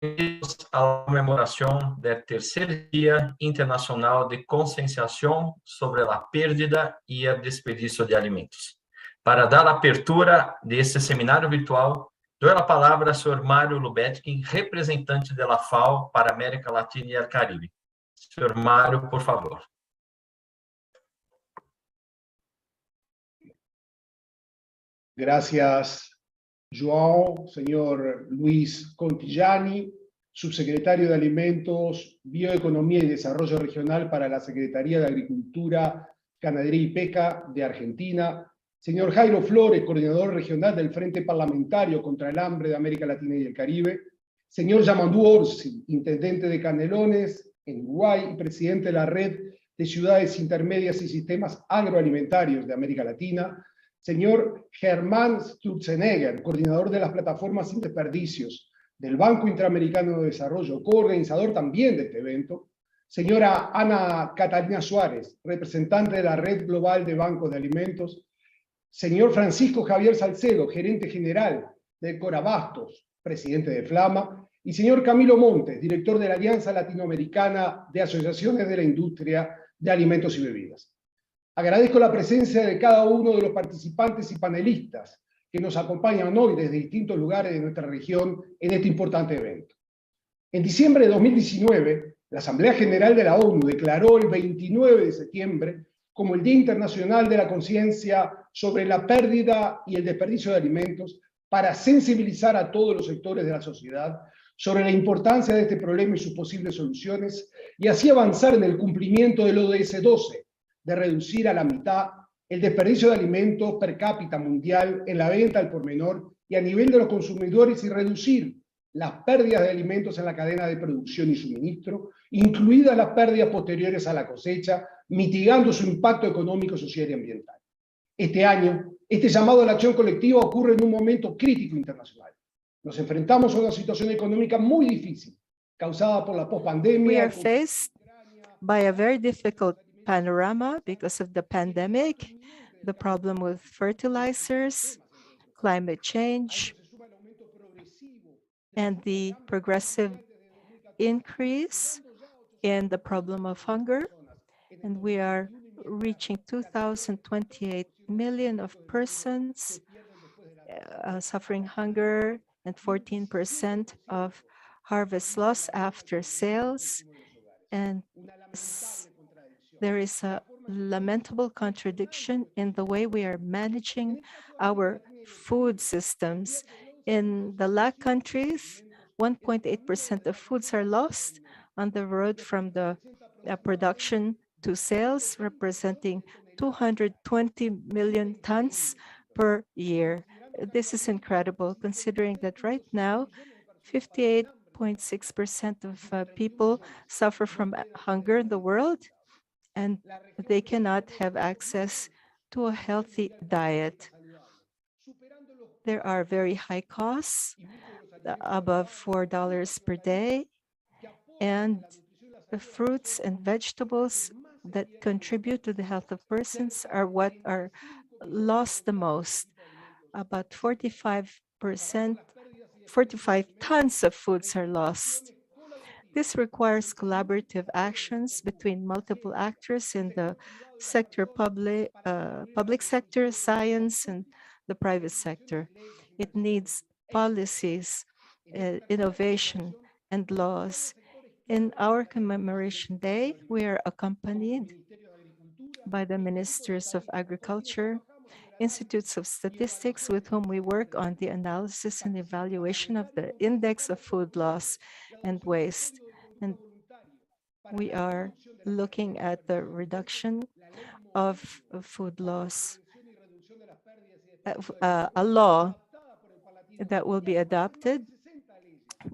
Bem-vindos à comemoração do terceiro Dia Internacional de Conscienciação sobre a Perda e o Desperdício de Alimentos. Para dar abertura deste seminário virtual, dou a palavra ao Sr. Mário Lubetkin, representante da FAO para a América Latina e o Caribe. Sr. Mário, por favor. Gracias, João. Señor Luis Contigiani, subsecretario de Alimentos, Bioeconomía y Desarrollo Regional para la Secretaría de Agricultura, Ganadería y Pesca de Argentina. Señor Jairo Flores, coordinador regional del Frente Parlamentario contra el Hambre de América Latina y el Caribe. Señor Yamandú Orsi, intendente de Canelones, en Uruguay, y presidente de la Red de Ciudades Intermedias y Sistemas Agroalimentarios de América Latina. Señor Germán Sturzenegger, coordinador de las plataformas sin desperdicios del Banco Interamericano de Desarrollo, coorganizador también de este evento. Señora Ana Catalina Suárez, representante de la Red Global de Bancos de Alimentos. Señor Francisco Javier Salcedo, gerente general de Corabastos, presidente de Flama. Y señor Camilo Montes, director de la Alianza Latinoamericana de Asociaciones de la Industria de Alimentos y Bebidas. Agradezco la presencia de cada uno de los participantes y panelistas que nos acompañan hoy desde distintos lugares de nuestra región en este importante evento. En diciembre de 2019, la Asamblea General de la ONU declaró el 29 de septiembre como el Día Internacional de la Conciencia sobre la pérdida y el desperdicio de alimentos para sensibilizar a todos los sectores de la sociedad sobre la importancia de este problema y sus posibles soluciones, y así avanzar en el cumplimiento del ODS 12, de reducir a la mitad el desperdicio de alimentos per cápita mundial en la venta al por menor y a nivel de los consumidores, y reducir las pérdidas de alimentos en la cadena de producción y suministro, incluidas las pérdidas posteriores a la cosecha, mitigando su impacto económico, social y ambiental. Este año, este llamado a la acción colectiva ocurre en un momento crítico internacional. Nos enfrentamos a una situación económica muy difícil, causada por la pospandemia. We are faced by a very difficult panorama because of the pandemic, the problem with fertilizers, climate change, and the progressive increase in the problem of hunger. And we are reaching 2,028 million of persons suffering hunger, and 14% of harvest loss after sales. And there is a lamentable contradiction in the way we are managing our food systems. In the LAC countries, 1.8% of foods are lost on the road from the production to sales, representing 220 million tons per year. This is incredible, considering that right now, 58.6% of people suffer from hunger in the world, and they cannot have access to a healthy diet. There are very high costs, above $4 per day, and the fruits and vegetables that contribute to the health of persons are what are lost the most. About 45 tons of foods are lost. This requires collaborative actions between multiple actors in the sector, public sector, science, and the private sector. It needs policies, innovation, and laws. In our commemoration day, we are accompanied by the Ministers of Agriculture, institutes of statistics with whom we work on the analysis and evaluation of the index of food loss and waste. And we are looking at the reduction of food loss. A law that will be adopted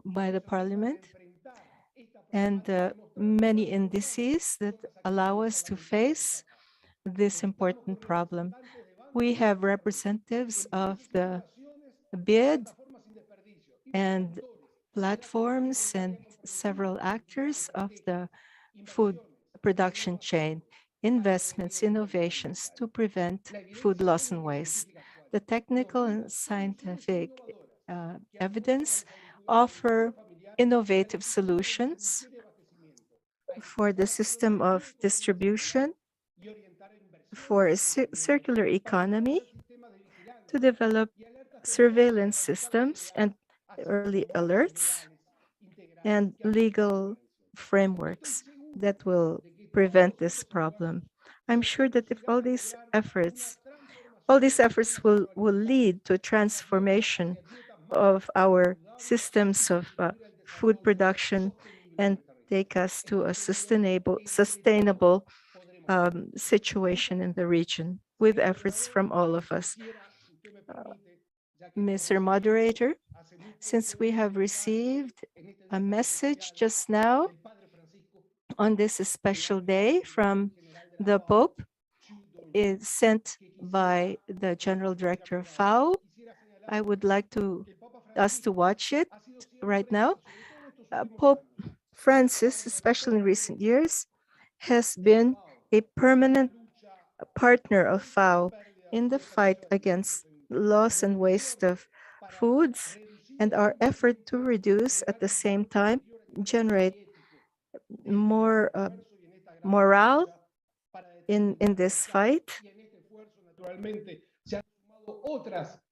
by the Parliament, and many indices that allow us to face this important problem. We have representatives of the BID and platforms and several actors of the food production chain, investments, innovations to prevent food loss and waste. The technical and scientific evidence offer innovative solutions for the system of distribution, for a circular economy, to develop surveillance systems and early alerts and legal frameworks that will prevent this problem. I'm sure that if all these efforts will lead to a transformation of our systems of food production and take us to a sustainable situation in the region with efforts from all of us. Mr. Moderator, since we have received a message just now on this special day from the Pope, is sent by the General Director of FAO. I would like us to watch it right now. Pope Francis, especially in recent years, has been a permanent partner of FAO in the fight against loss and waste of foods, and our effort to reduce at the same time generate more morale in this fight.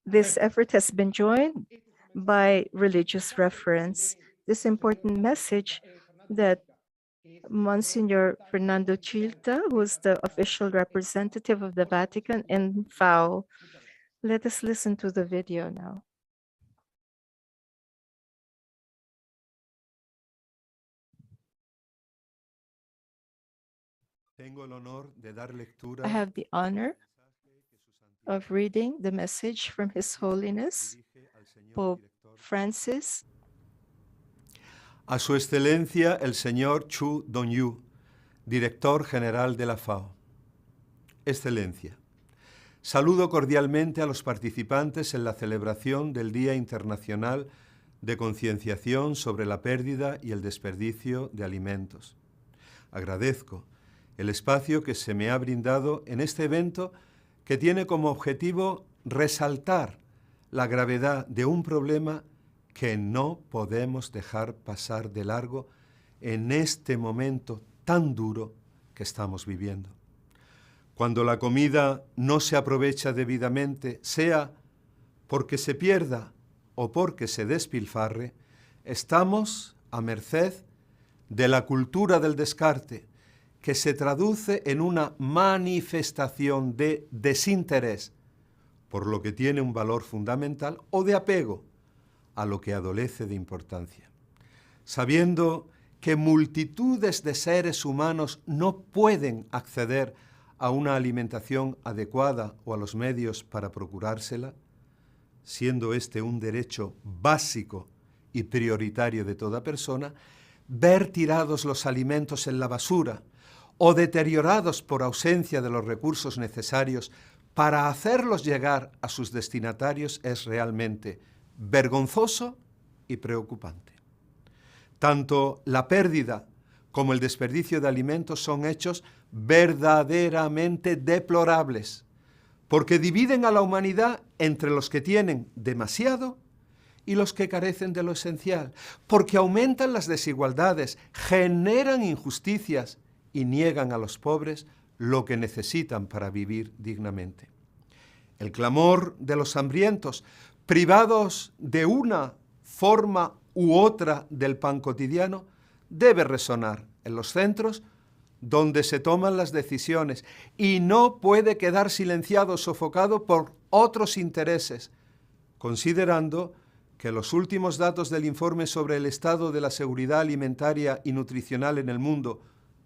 This effort has been joined by religious reference. This important message that Monsignor Fernando Chilta, who is the official representative of the Vatican in FAO. Let us listen to the video now. I have the honor of reading the message from His Holiness, Pope Francis. A Su Excelencia el señor Chu Dongyu, Director General de la FAO. Excelencia, saludo cordialmente a los participantes en la celebración del Día Internacional de Concienciación sobre la Pérdida y el Desperdicio de Alimentos. Agradezco el espacio que se me ha brindado en este evento que tiene como objetivo resaltar la gravedad de un problema que no podemos dejar pasar de largo en este momento tan duro que estamos viviendo. Cuando la comida no se aprovecha debidamente, sea porque se pierda o porque se despilfarre, estamos a merced de la cultura del descarte, que se traduce en una manifestación de desinterés por lo que tiene un valor fundamental o de apego a lo que adolece de importancia. Sabiendo que multitudes de seres humanos no pueden acceder a una alimentación adecuada o a los medios para procurársela, siendo este un derecho básico y prioritario de toda persona, ver tirados los alimentos en la basura o deteriorados por ausencia de los recursos necesarios para hacerlos llegar a sus destinatarios es realmente vergonzoso y preocupante. Tanto la pérdida como el desperdicio de alimentos son hechos verdaderamente deplorables, porque dividen a la humanidad entre los que tienen demasiado y los que carecen de lo esencial, porque aumentan las desigualdades, generan injusticias y niegan a los pobres lo que necesitan para vivir dignamente. El clamor de los hambrientos, privados de una forma u otra del pan cotidiano, debe resonar en los centros donde se toman las decisiones y no puede quedar silenciado o sofocado por otros intereses, considerando que los últimos datos del informe sobre el estado de la seguridad alimentaria y nutricional en el mundo,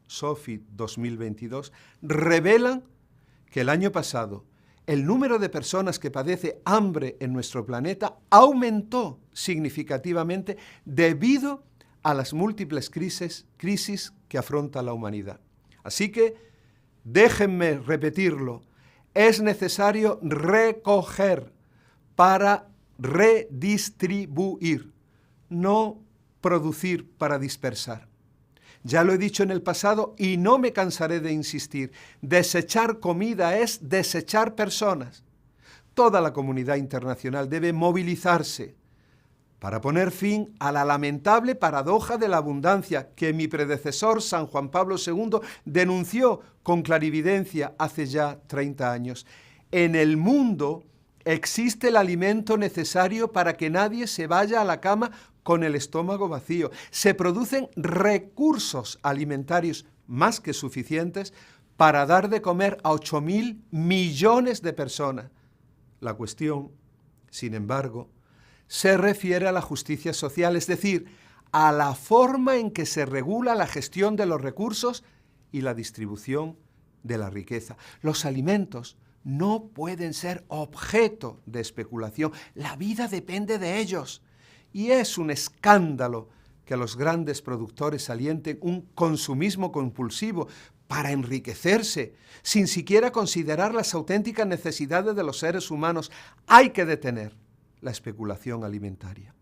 SOFI 2022, revelan que el año pasado el número de personas que padece hambre en nuestro planeta aumentó significativamente debido a las múltiples crisis que afronta la humanidad. Así que, déjenme repetirlo, es necesario recoger para redistribuir, no producir para dispersar. Ya lo he dicho en el pasado y no me cansaré de insistir. Desechar comida es desechar personas. Toda la comunidad internacional debe movilizarse para poner fin a la lamentable paradoja de la abundancia que mi predecesor, San Juan Pablo II, denunció con clarividencia hace ya 30 años. En el mundo existe el alimento necesario para que nadie se vaya a la cama con el estómago vacío. Se producen recursos alimentarios más que suficientes para dar de comer a 8.000 millones de personas. La cuestión, sin embargo, se refiere a la justicia social, es decir, a la forma en que se regula la gestión de los recursos y la distribución de la riqueza. Los alimentos no pueden ser objeto de especulación. La vida depende de ellos. Y es un escándalo que los grandes productores alienten un consumismo compulsivo para enriquecerse, sin siquiera considerar las auténticas necesidades de los seres humanos. Hay que detener la especulación alimentaria.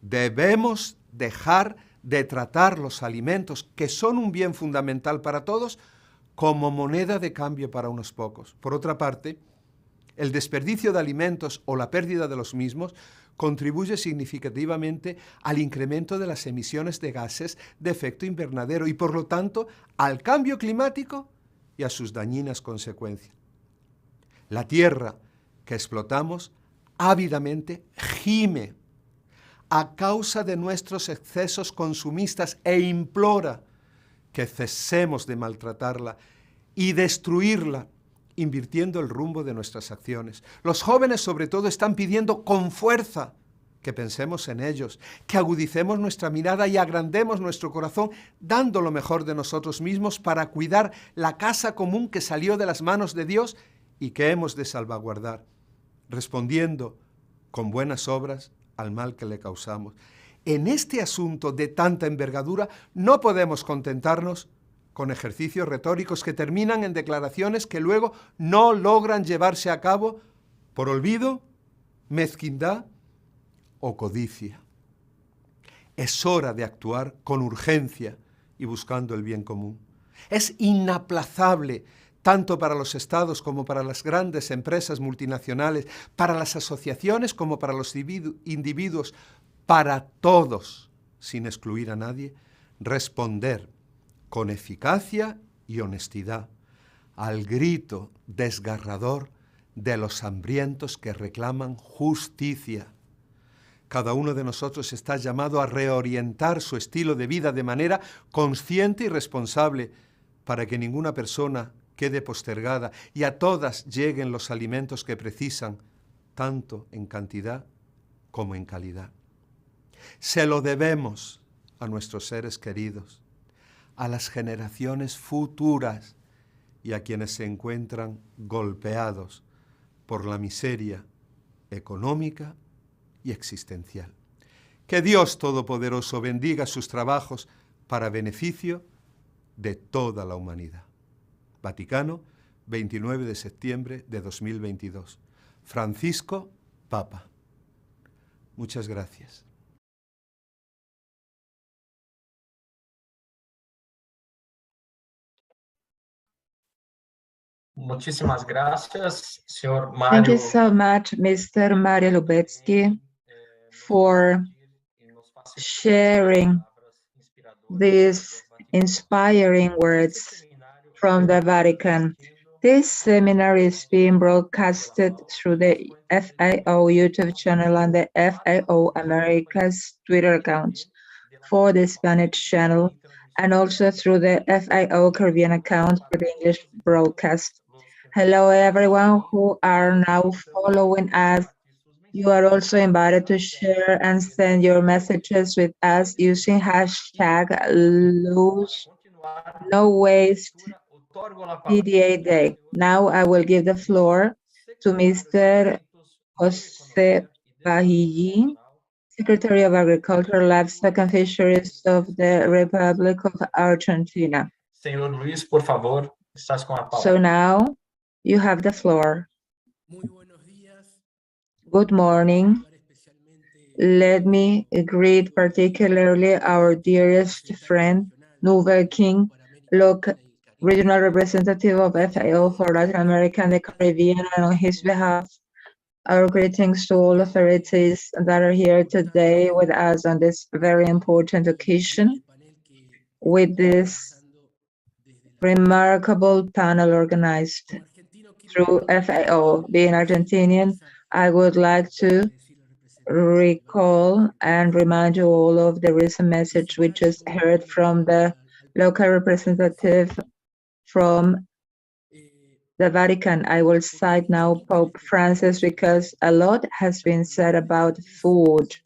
Debemos dejar de tratar los alimentos, que son un bien fundamental para todos, como moneda de cambio para unos pocos. Por otra parte, el desperdicio de alimentos o la pérdida de los mismos contribuye significativamente al incremento de las emisiones de gases de efecto invernadero y, por lo tanto, al cambio climático y a sus dañinas consecuencias. La tierra que explotamos ávidamente gime a causa de nuestros excesos consumistas e implora que cesemos de maltratarla y destruirla, invirtiendo el rumbo de nuestras acciones. Los jóvenes, sobre todo, están pidiendo con fuerza que pensemos en ellos, que agudicemos nuestra mirada y agrandemos nuestro corazón, dando lo mejor de nosotros mismos para cuidar la casa común que salió de las manos de Dios y que hemos de salvaguardar, respondiendo con buenas obras al mal que le causamos. En este asunto de tanta envergadura no podemos contentarnos con ejercicios retóricos que terminan en declaraciones que luego no logran llevarse a cabo por olvido, mezquindad o codicia. Es hora de actuar con urgencia y buscando el bien común. Es inaplazable, tanto para los estados como para las grandes empresas multinacionales, para las asociaciones como para los individuos, para todos, sin excluir a nadie, responder con eficacia y honestidad al grito desgarrador de los hambrientos que reclaman justicia. Cada uno de nosotros está llamado a reorientar su estilo de vida de manera consciente y responsable para que ninguna persona quede postergada y a todas lleguen los alimentos que precisan, tanto en cantidad como en calidad. Se lo debemos a nuestros seres queridos, a las generaciones futuras y a quienes se encuentran golpeados por la miseria económica y existencial. Que Dios Todopoderoso bendiga sus trabajos para beneficio de toda la humanidad. Vaticano, 29 de septiembre de 2022. Francisco, Papa. Muchas gracias. Muchísimas gracias, señor Mario. Thank you so much, Mr. Mario Lubetsky, for sharing these inspiring words from the Vatican. This seminar is being broadcasted through the FAO YouTube channel and the FAO Americas Twitter account for the Spanish channel, and also through the FAO Caribbean account for the English broadcast. Hello, everyone who are now following us. You are also invited to share and send your messages with us using hashtag Lose No Waste PDA Day. Now I will give the floor to Mr. Jose Bahillín, Secretary of Agriculture, Livestock and Fisheries of the Republic of Argentina. Senhor Luis, por favor, estás com a palavra. So now you have the floor. Good morning. Let me greet particularly our dearest friend, Nouvel King, regional representative of FAO for Latin America and the Caribbean, and on his behalf, Our greetings to all authorities that are here today with us on this very important occasion with this remarkable panel organized through FAO. Being Argentinian, I would like to recall and remind you all of the recent message we just heard from the local representative from the Vatican. I will cite now Pope Francis because a lot has been said about food,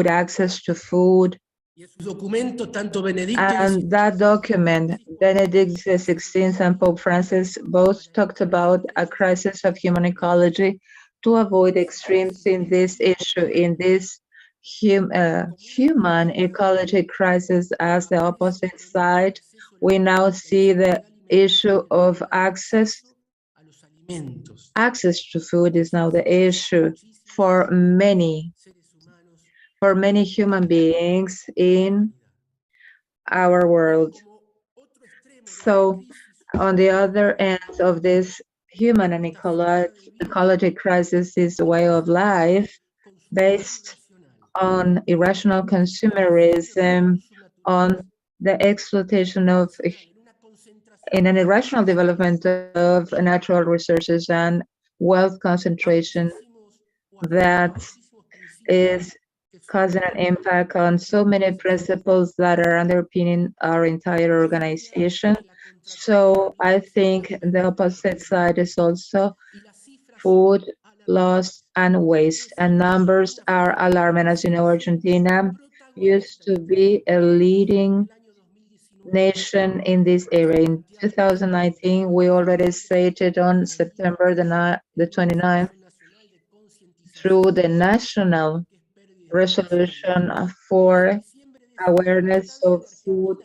access to food. And that document, Benedict XVI and Pope Francis both talked about a crisis of human ecology to avoid extremes in this issue, in this human ecology crisis. As the opposite side, we now see the issue of access to food is now the issue for many human beings in our world. So on the other end of this human and ecology crisis is a way of life based on irrational consumerism, on the exploitation of, in an irrational development of natural resources and wealth concentration that is causing an impact on so many principles that are underpinning our entire organization. So I think the opposite side is also food loss and waste, and numbers are alarming. As you know, Argentina used to be a leading nation in this area. In 2019, we already stated on September the 29th through the national resolution for awareness of food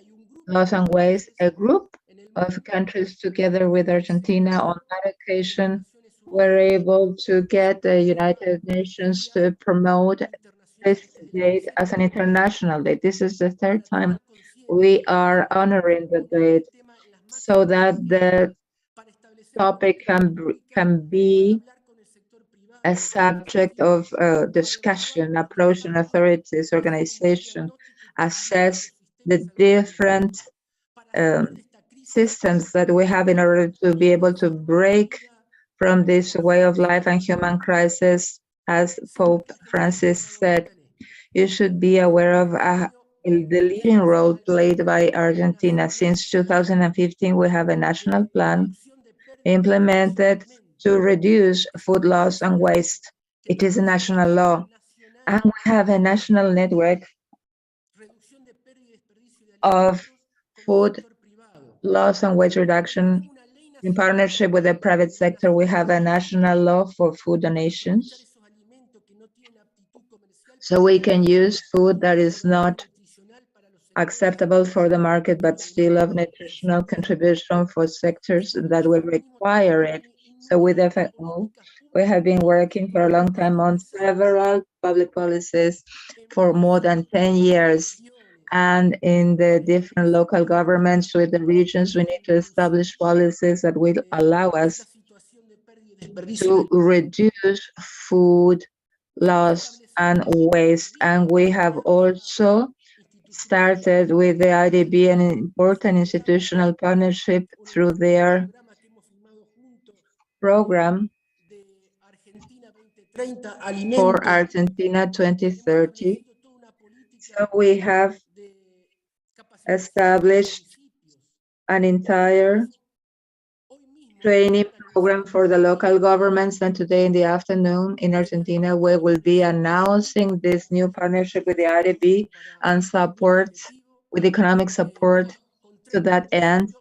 loss and waste, a group of countries together with Argentina on that occasion were able to get the United Nations to promote this date as an international date. This is the third time we are honoring the date so that the topic can be a subject of discussion, approaching authorities, organization, assess the different systems that we have in order to be able to break from this way of life and human crisis. As Pope Francis said, you should be aware of the leading role played by Argentina. Since 2015, we have a national plan implemented to reduce food loss and waste. It is a national law. And we have a national network of food loss and waste reduction in partnership with the private sector. We have a national law for food donations. So we can use food that is not acceptable for the market, but still of nutritional contribution for sectors that will require it. So with FAO, we have been working for a long time on several public policies for more than 10 years. And in the different local governments with the regions, we need to establish policies that will allow us to reduce food loss and waste. And we have also started with the IDB an important institutional partnership through their program for Argentina 2030. So we have established an entire training program for the local governments, and today in the afternoon in Argentina we will be announcing this new partnership with the IDB and support with economic support to that end.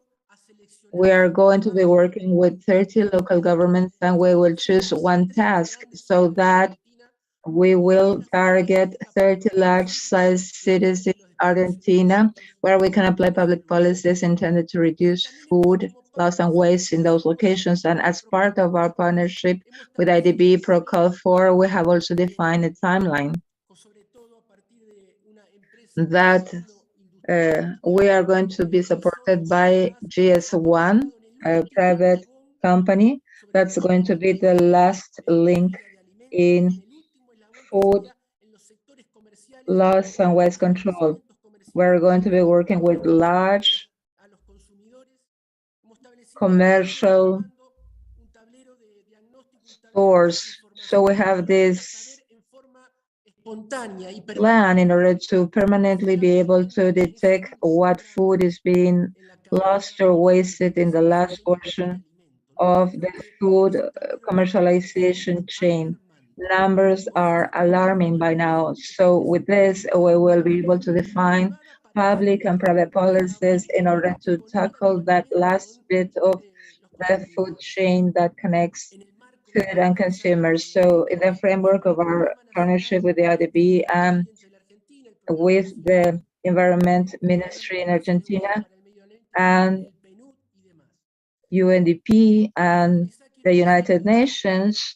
We are going to be working with 30 local governments, and we will choose one task so that we will target 30 large-sized cities in Argentina where we can apply public policies intended to reduce food loss and waste in those locations. And as part of our partnership with IDB Procol 4, we have also defined a timeline that we are going to be supported by GS1, a private company. That's going to be the last link in food loss and waste control. We're going to be working with large commercial stores. So we have this plan in order to permanently be able to detect what food is being lost or wasted in the last portion of the food commercialization chain. Numbers are alarming by now. So with this, we will be able to define public and private policies in order to tackle that last bit of the food chain that connects food and consumers. So in the framework of our partnership with the IDB and with the Environment Ministry in Argentina and UNDP and the United Nations,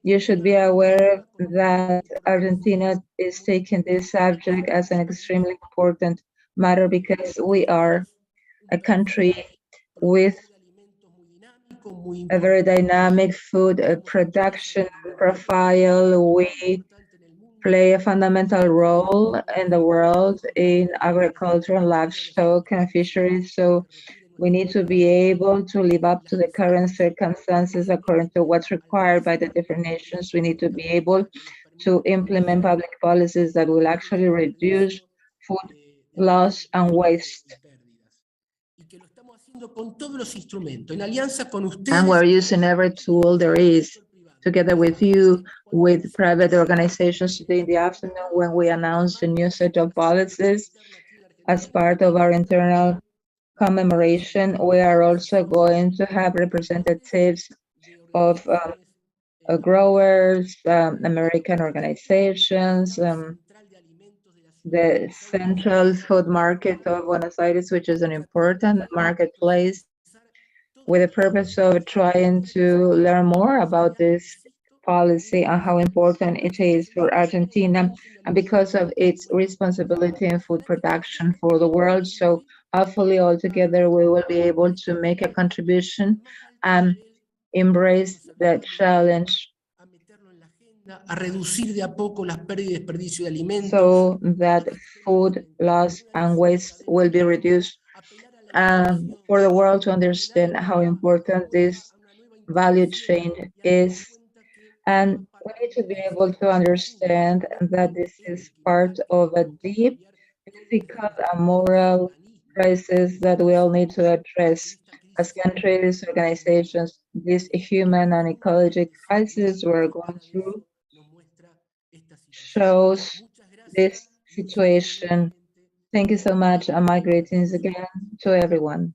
you should be aware that Argentina is taking this subject as an extremely important matter because we are a country with a very dynamic food production profile. We play a fundamental role in the world in agriculture and livestock and fisheries. So we need to be able to live up to the current circumstances according to what's required by the different nations. We need to be able to implement public policies that will actually reduce food loss and waste. And we're using every tool there is, together with you, with private organizations today in the afternoon when we announced a new set of policies as part of our internal commemoration. We are also going to have representatives of growers, American organizations, the central food market of Buenos Aires, which is an important marketplace, with the purpose of trying to learn more about this policy and how important it is for Argentina and because of its responsibility in food production for the world. So hopefully all together we will be able to make a contribution and embrace the challenge so that food loss and waste will be reduced, for the world to understand how important this value chain is. And we need to be able to understand that this is part of a deep ethical and moral crisis that we all need to address as countries, organizations. This human and ecological crisis we're going through shows this situation. Thank you so much, and my greetings again to everyone.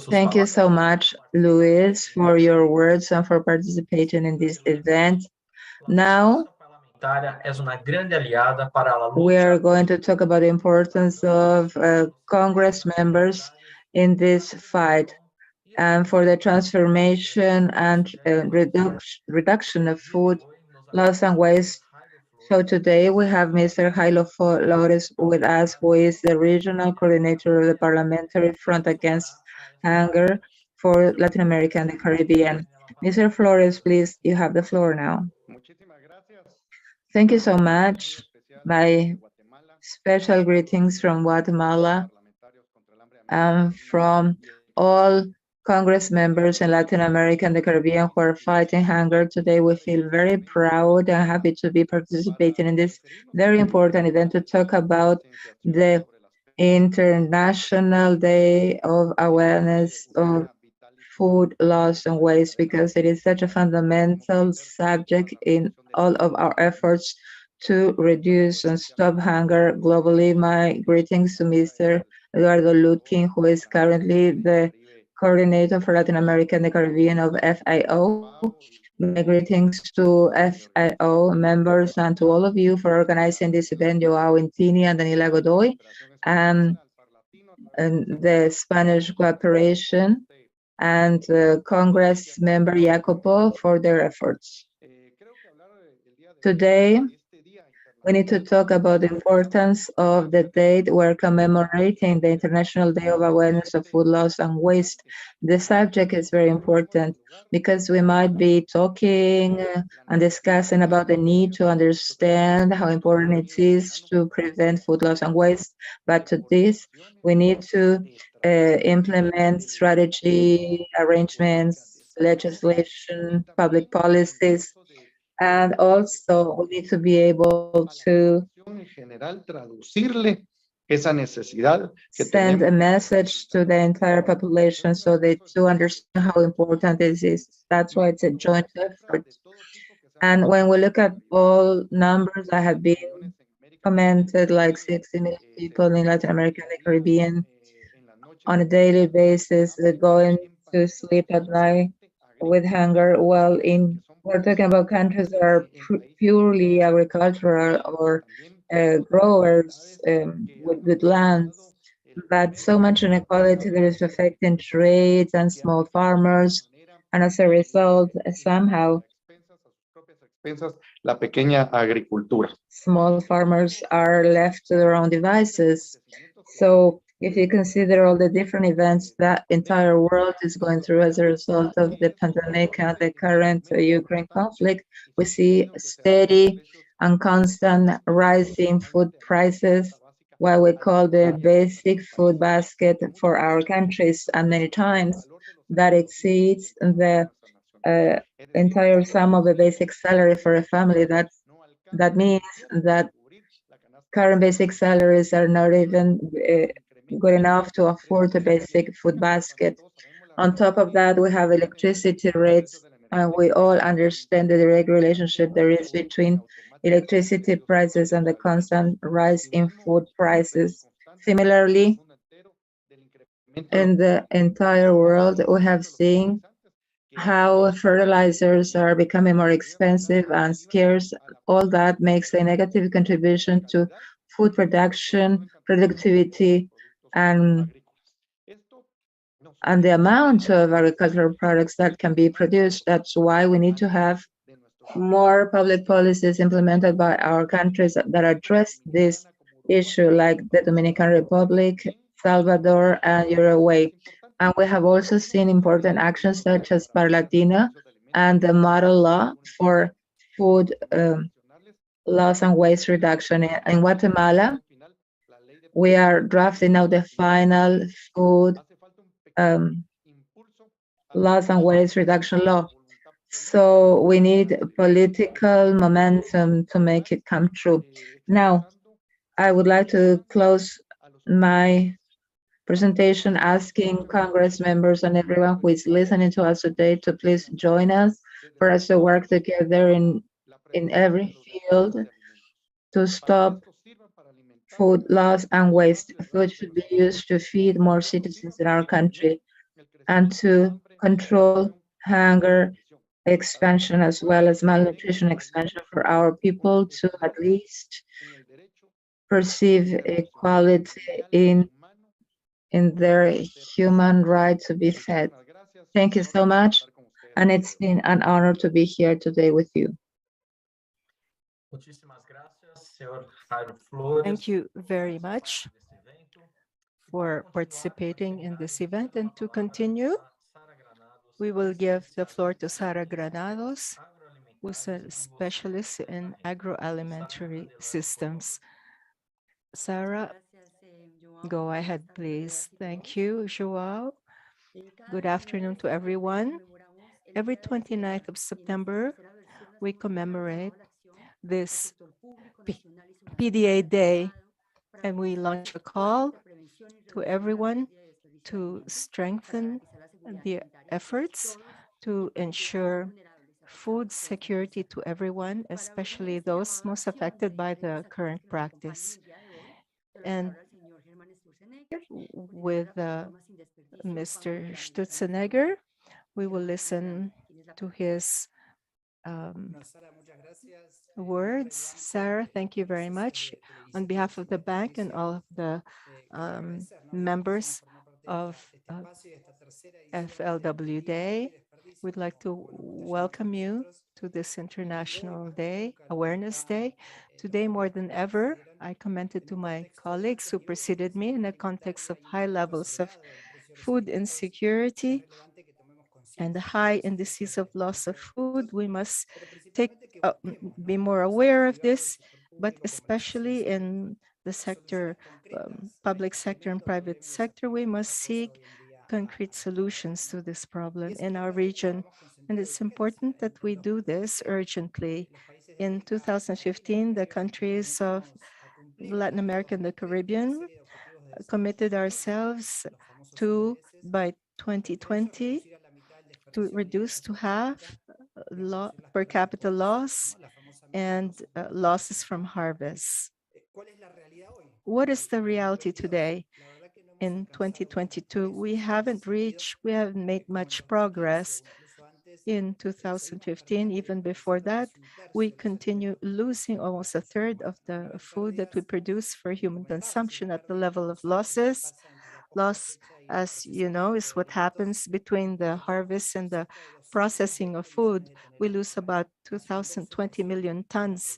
Thank you so much, Luis, for your words and for participating in this event. Now, we are going to talk about the importance of Congress members in this fight and for the transformation and reduction of food loss and waste. So today we have Mr. Jailo Flores with us, who is the regional coordinator of the Parliamentary Front Against Hunger for Latin America and the Caribbean. Mr. Flores, please, you have the floor now. Thank you so much. My special greetings from Guatemala and from all Congress members in Latin America and the Caribbean who are fighting hunger. Today we feel very proud and happy to be participating in this very important event to talk about the International Day of Awareness of Food Loss and Waste, because it is such a fundamental subject in all of our efforts to reduce and stop hunger globally. My greetings to Mr. Eduardo Lutkin, who is currently the coordinator for Latin America and the Caribbean of FAO. My greetings to FAO members and to all of you for organizing this event, Joao Intini and Daniela Godoy, and the Spanish cooperation, and Congress member Jacopo for their efforts. Today, We need to talk about the importance of the date we're commemorating the International Day of Awareness of Food Loss and Waste. The subject is very important because we might be talking and discussing about the need to understand how important it is to prevent food loss and waste. But to this, we need to implement strategy, arrangements, legislation, public policies, and also we need to be able to send a message to the entire population so they to understand how important this is. That's why it's a joint effort. And when we look at all numbers that have been commented, like 60 million people in Latin America and the Caribbean on a daily basis going to sleep at night with hunger, well, we're talking about countries that are purely agricultural or growers with lands, but so much inequality that is affecting trades and small farmers, and as a result, somehow small farmers are left to their own devices. So if you consider all the different events that entire world is going through as a result of the pandemic and the current Ukraine conflict, we see steady and constant rising food prices, what we call the basic food basket for our countries, and many times that exceeds the entire sum of the basic salary for a family. That means that current basic salaries are not even good enough to afford a basic food basket. On top of that, we have electricity rates, and we all understand the direct relationship there is between electricity prices and the constant rise in food prices. Similarly, in the entire world, we have seen how fertilizers are becoming more expensive and scarce. All that makes a negative contribution to food production, productivity, and the amount of agricultural products that can be produced. That's why we need to have more public policies implemented by our countries that address this issue, like the Dominican Republic, Salvador, and Uruguay. And we have also seen important actions such as Parlatina and the model law for food loss and waste reduction. In Guatemala, we are drafting now the final food loss and waste reduction law. So we need political momentum to make it come true. Now, I would like to close my presentation asking Congress members and everyone who is listening to us today to please join us for us to work together in every field to stop food loss and waste. Food should be used to feed more citizens in our country and to control hunger expansion as well as malnutrition expansion for our people to at least perceive equality in their human right to be fed. Thank you so much, and it's been an honor to be here today with you. Thank you very much for participating in this event. And to continue, we will give the floor to Sara Granados, who's a specialist in agroalimentary systems. Sarah, go ahead, please. Thank you, Joao. Good afternoon to everyone. Every 29th of September, we commemorate this PDA Day, and we launch a call to everyone to strengthen the efforts to ensure food security to everyone, especially those most affected by the current practice. And with Mr. Stutzenegger, we will listen to his words. Sarah, thank you very much. On behalf of the bank and all of the members of FLW Day We'd like to welcome you to this International Day, Awareness Day. Today, more than ever, I commented to my colleagues who preceded me in the context of high levels of food insecurity and the high indices of loss of food. We must be more aware of this, but especially in the sector, public sector and private sector, we must seek concrete solutions to this problem in our region. And it's important that we do this urgently. In 2015, the countries of Latin America and the Caribbean committed ourselves to, by 2020, to reduce to half per capita loss and losses from harvests. What is the reality today? In 2022, we haven't made much progress. In 2015, even before that, we continue losing almost a third of the food that we produce for human consumption at the level of losses. Loss, as you know, is what happens between the harvest and the processing of food. We lose about 2,020 million tons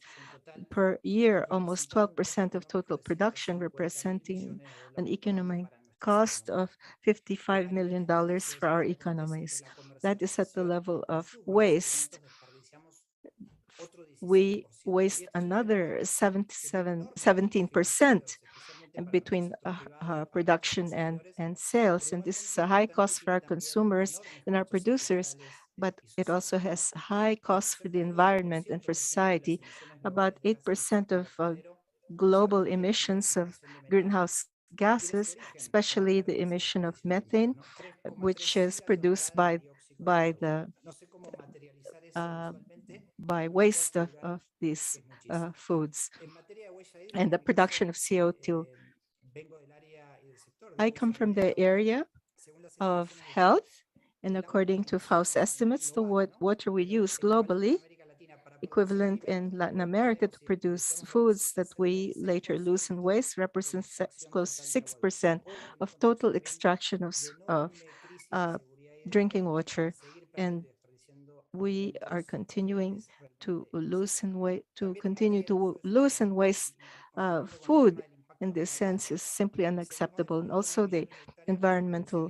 per year, almost 12% of total production, representing an economic cost of $55 million for our economies. That is at the level of waste. We waste another 17% between production and sales. And this is a high cost for our consumers and our producers, but it also has high costs for the environment and for society. About 8% of global emissions of greenhouse gases, especially the emission of methane, which is produced by waste of these foods and the production of CO2. I come from the area of health, and according to FAO's estimates, the water we use globally, equivalent in Latin America to produce foods that we later lose and waste, represents close to 6% of total extraction of drinking water. And we are continuing to continue to lose and waste food in this sense is simply unacceptable. And also the environmental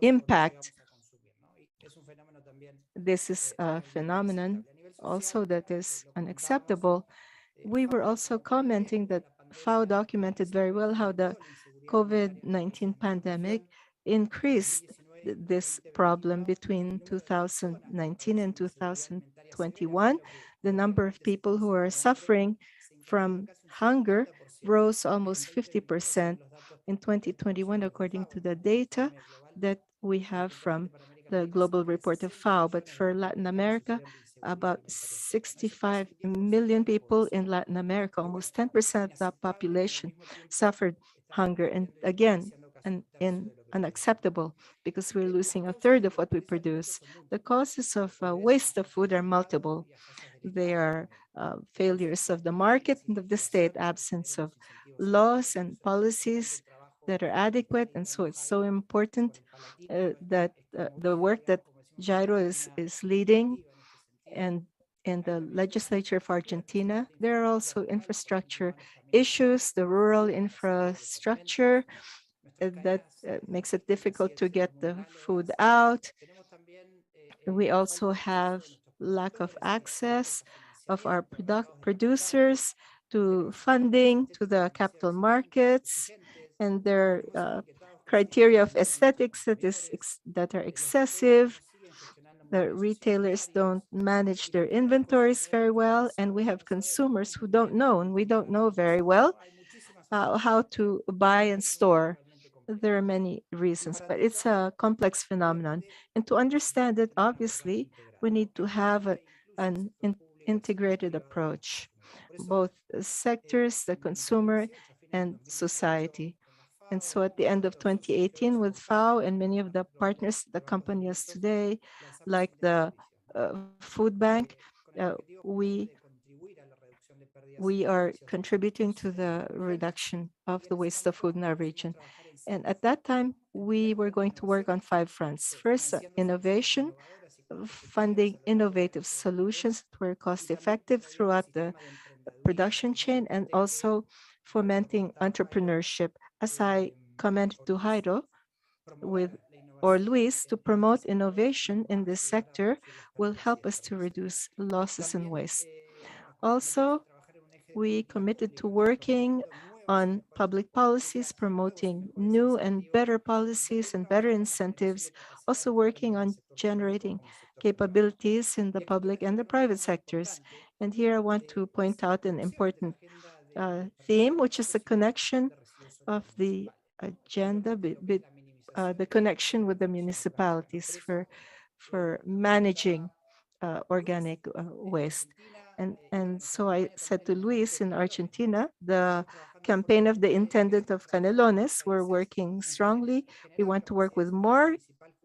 impact. This is a phenomenon also that is unacceptable. We were also commenting that FAO documented very well how the COVID-19 pandemic increased this problem between 2019 and 2021. The number of people who are suffering from hunger rose almost 50% in 2021, according to the data that we have from the global report of FAO. But for Latin America, about 65 million people in Latin America, almost 10% of the population, suffered hunger. And again, unacceptable, because we're losing a third of what we produce. The causes of waste of food are multiple. They are failures of the market and of the state, absence of laws and policies that are adequate. And so it's so important that the work that Jairo is leading and in the legislature of Argentina, there are also infrastructure issues, the rural infrastructure that makes it difficult to get the food out. We also have lack of access of our producers to funding, to the capital markets, and their criteria of aesthetics that are excessive. The retailers don't manage their inventories very well, and we have consumers who don't know, and we don't know very well how to buy and store. There are many reasons, but it's a complex phenomenon. And to understand it, obviously, we need to have an integrated approach, both sectors, the consumer, and society. And so at the end of 2018, with FAO and many of the partners that accompany us today, like the food bank, we we are contributing to the reduction of the waste of food in our region. And at that time, we were going to work on 5 fronts. First, innovation, funding innovative solutions that were cost effective throughout the production chain, and also fomenting entrepreneurship. As I commented to Jairo, with or Luis, to promote innovation in this sector will help us to reduce losses and waste. Also, we committed to working on public policies, promoting new and better policies and better incentives, also working on generating capabilities in the public and the private sectors. And here I want to point out an important theme, which is the connection of the agenda, the connection with the municipalities for managing organic waste. And so I said to Luis in Argentina, the campaign of the intendant of Canelones, we're working strongly. We want to work with more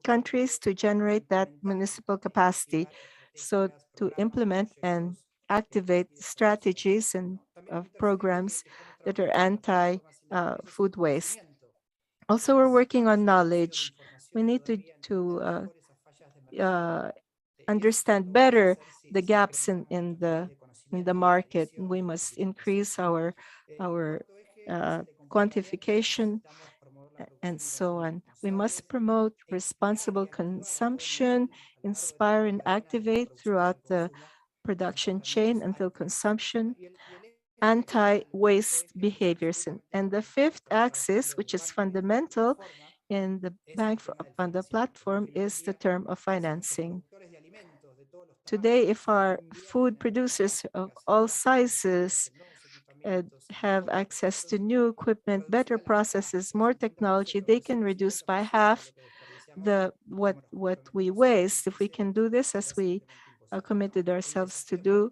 countries to generate that municipal capacity. So to implement and activate strategies and programs that are anti-food waste. Also, we're working on knowledge. We need to understand better the gaps in the market. We must increase our quantification and so on. We must promote responsible consumption, inspire and activate throughout the production chain until consumption, anti-waste behaviors. And the fifth axis, which is fundamental in the bank on the platform, is the term of financing. Today, if our food producers of all sizes have access to new equipment, better processes, more technology, they can reduce by half what we waste. If we can do this as we committed ourselves to do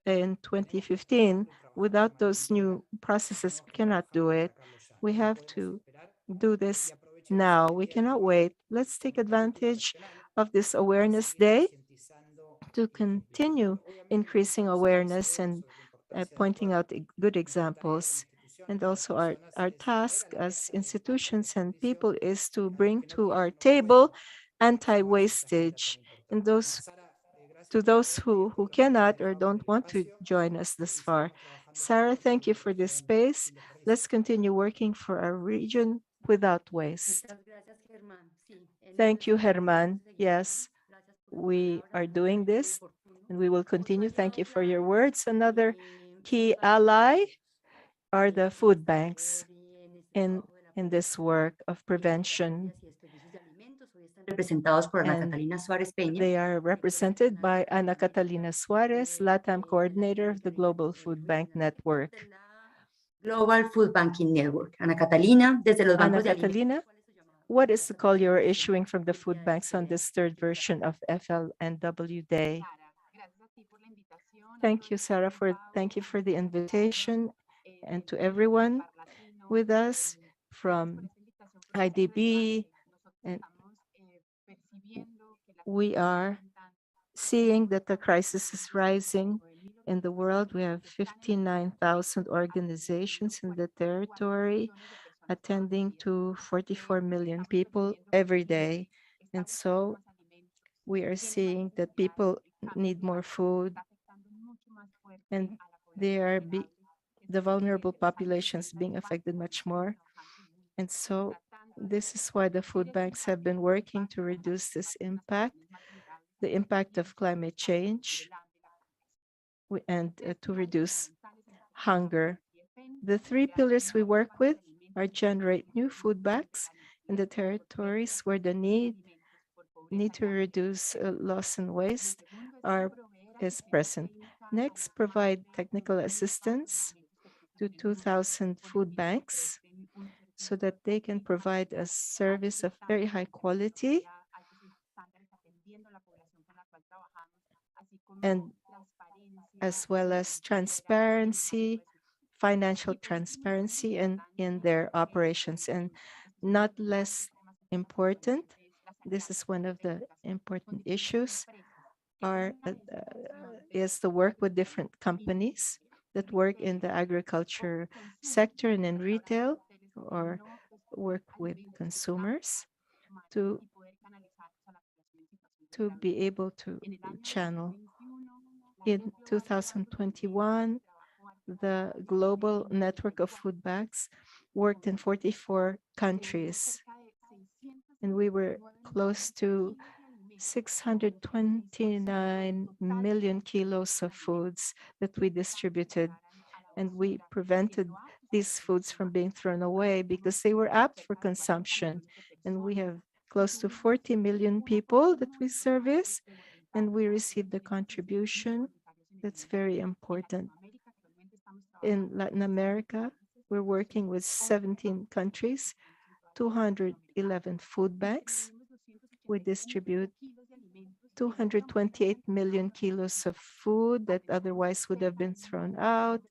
in 2015, without those new processes, we cannot do it. We have to do this now. We cannot wait. Let's take advantage of this awareness day to continue increasing awareness and pointing out good examples. And also our task as institutions and people is to bring to our table anti-wastage and to those who cannot or don't want to join us this far. Sarah, thank you for this space. Let's continue working for our region without waste. Thank you, Germán. Yes, we are doing this and we will continue. Thank you for your words. Another key ally are the food banks in this work of prevention. And they are represented by Ana Catalina Suarez, LATAM coordinator of the Global Food Bank Network. Global Food Banking Network. Ana Catalina, desde los Ana bancos de Catalina, what is the call you're issuing from the food banks on this third version of FLNW Day? Thank you, Sarah, thank you for the invitation, and to everyone with us from IDB. And we are seeing that the crisis is rising in the world. We have 59,000 organizations in the territory attending to 44 million people every day. And so we are seeing that people need more food and the vulnerable populations being affected much more. And so this is why the food banks have been working to reduce this impact, the impact of climate change, and to reduce hunger. The 3 pillars we work with are generate new food banks in the territories where the need to reduce loss and waste is present. Next, provide technical assistance to 2,000 food banks so that they can provide a service of very high quality and as well as transparency, financial transparency in their operations. And not less important, this is one of the important issues, is the work with different companies that work in the agriculture sector and in retail or work with consumers to be able to channel. In 2021, the global network of food banks worked in 44 countries, and we were close to 629 million kilos of foods that we distributed, and we prevented these foods from being thrown away because they were apt for consumption. And we have close to 40 million people that we service, and we received a contribution that's very important. In Latin America, we're working with 17 countries, 211 food banks. We distribute 228 million kilos of food that otherwise would have been thrown out.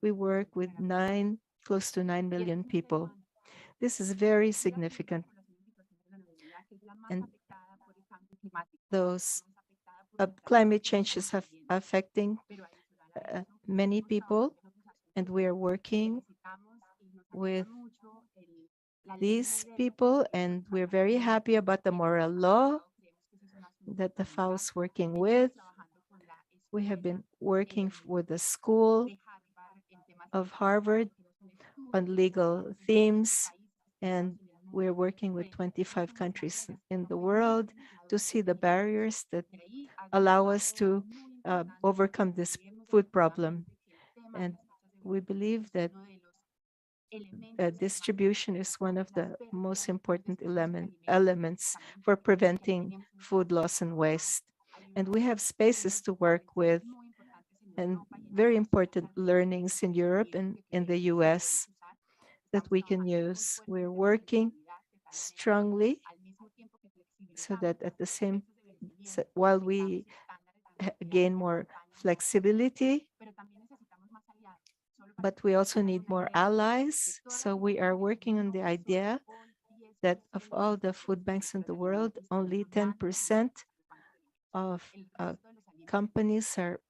We work with close to 9 million people. This is very significant. And those climate change is affecting many people, and we are working with these people, and we're very happy about the moral law that the FAO is working with. We have been working with the School of Harvard on legal themes, and we're working with 25 countries in the world to see the barriers that allow us to overcome this food problem. And we believe that distribution is one of the most important elements for preventing food loss and waste. And we have spaces to work with and very important learnings in Europe and in the US that we can use. We're working strongly so that at the same, while we gain more flexibility, but we also need more allies. So we are working on the idea that of all the food banks in the world, only 10% of companies are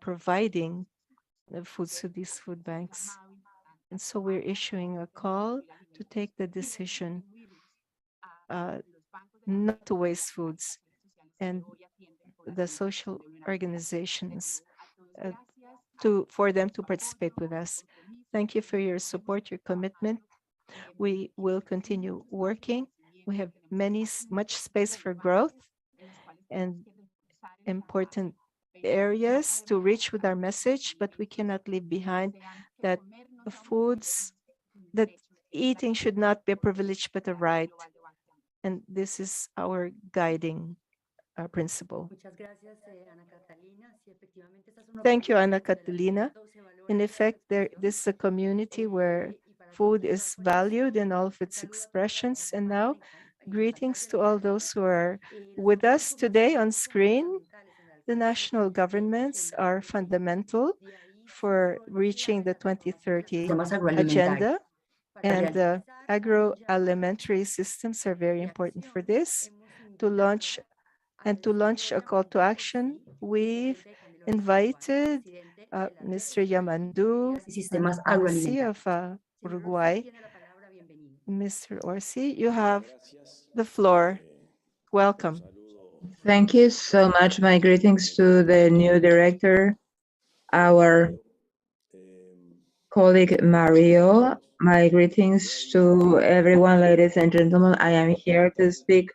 providing the foods to these food banks. And so we're issuing a call to take the decision not to waste foods, and the social organizations for them to participate with us. Thank you for your support, your commitment. We will continue working. We have much space for growth and important areas to reach with our message, but we cannot leave behind that the foods, that eating should not be a privilege but a right. And this is our guiding principle. Thank you, Ana Catalina. In effect, this is a community where food is valued in all of its expressions. And now, greetings to all those who are with us today on screen. The national governments are fundamental for reaching the 2030 agenda, and the agroalimentary systems are very important for this. To launch a call to action, we've invited Mr. Yamandu Orsi of Uruguay. Mr. Orsi, you have the floor. Welcome. Thank you so much. My greetings to the new director, our colleague Mario. My greetings to everyone, ladies and gentlemen. I am here to speak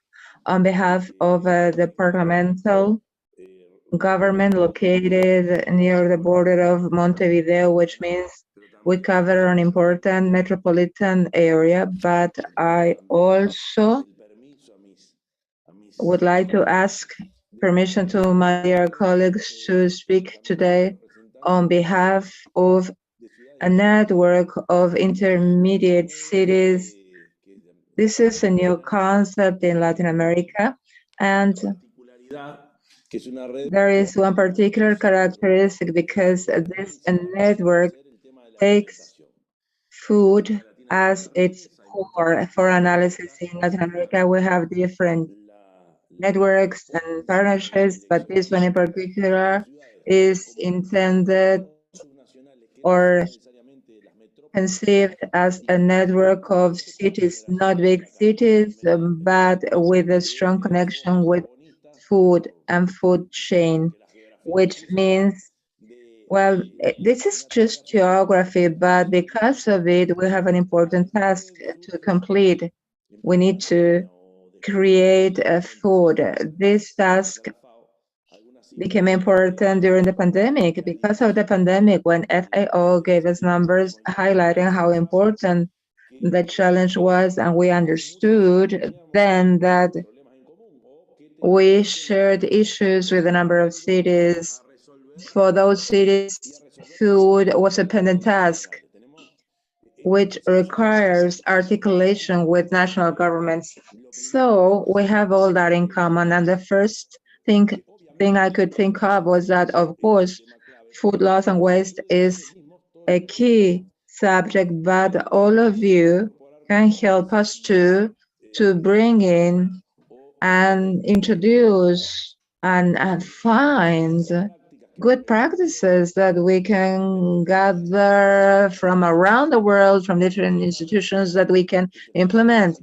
on behalf of the departmental government located near the border of Montevideo, which means we cover an important metropolitan area, but I also would like to ask permission to my dear colleagues to speak today on behalf of a network of intermediate cities. This is a new concept in Latin America, and there is one particular characteristic because this network takes food as its core for analysis. In Latin America, we have different networks and partnerships, but this one in particular is intended or conceived as a network of cities, not big cities, but with a strong connection with food and food chain, which means, well, this is just geography, but because of it, we have an important task to complete. We need to create a food. This task became important during the pandemic. Because of the pandemic, when FAO gave us numbers highlighting how important the challenge was, and we understood then that we shared issues with a number of cities. For those cities, food was a pending task, which requires articulation with national governments. So we have all that in common. And the first thing I could think of was that, of course, food loss and waste is a key subject, but all of you can help us to bring in and introduce and find good practices that we can gather from around the world, from different institutions that we can implement.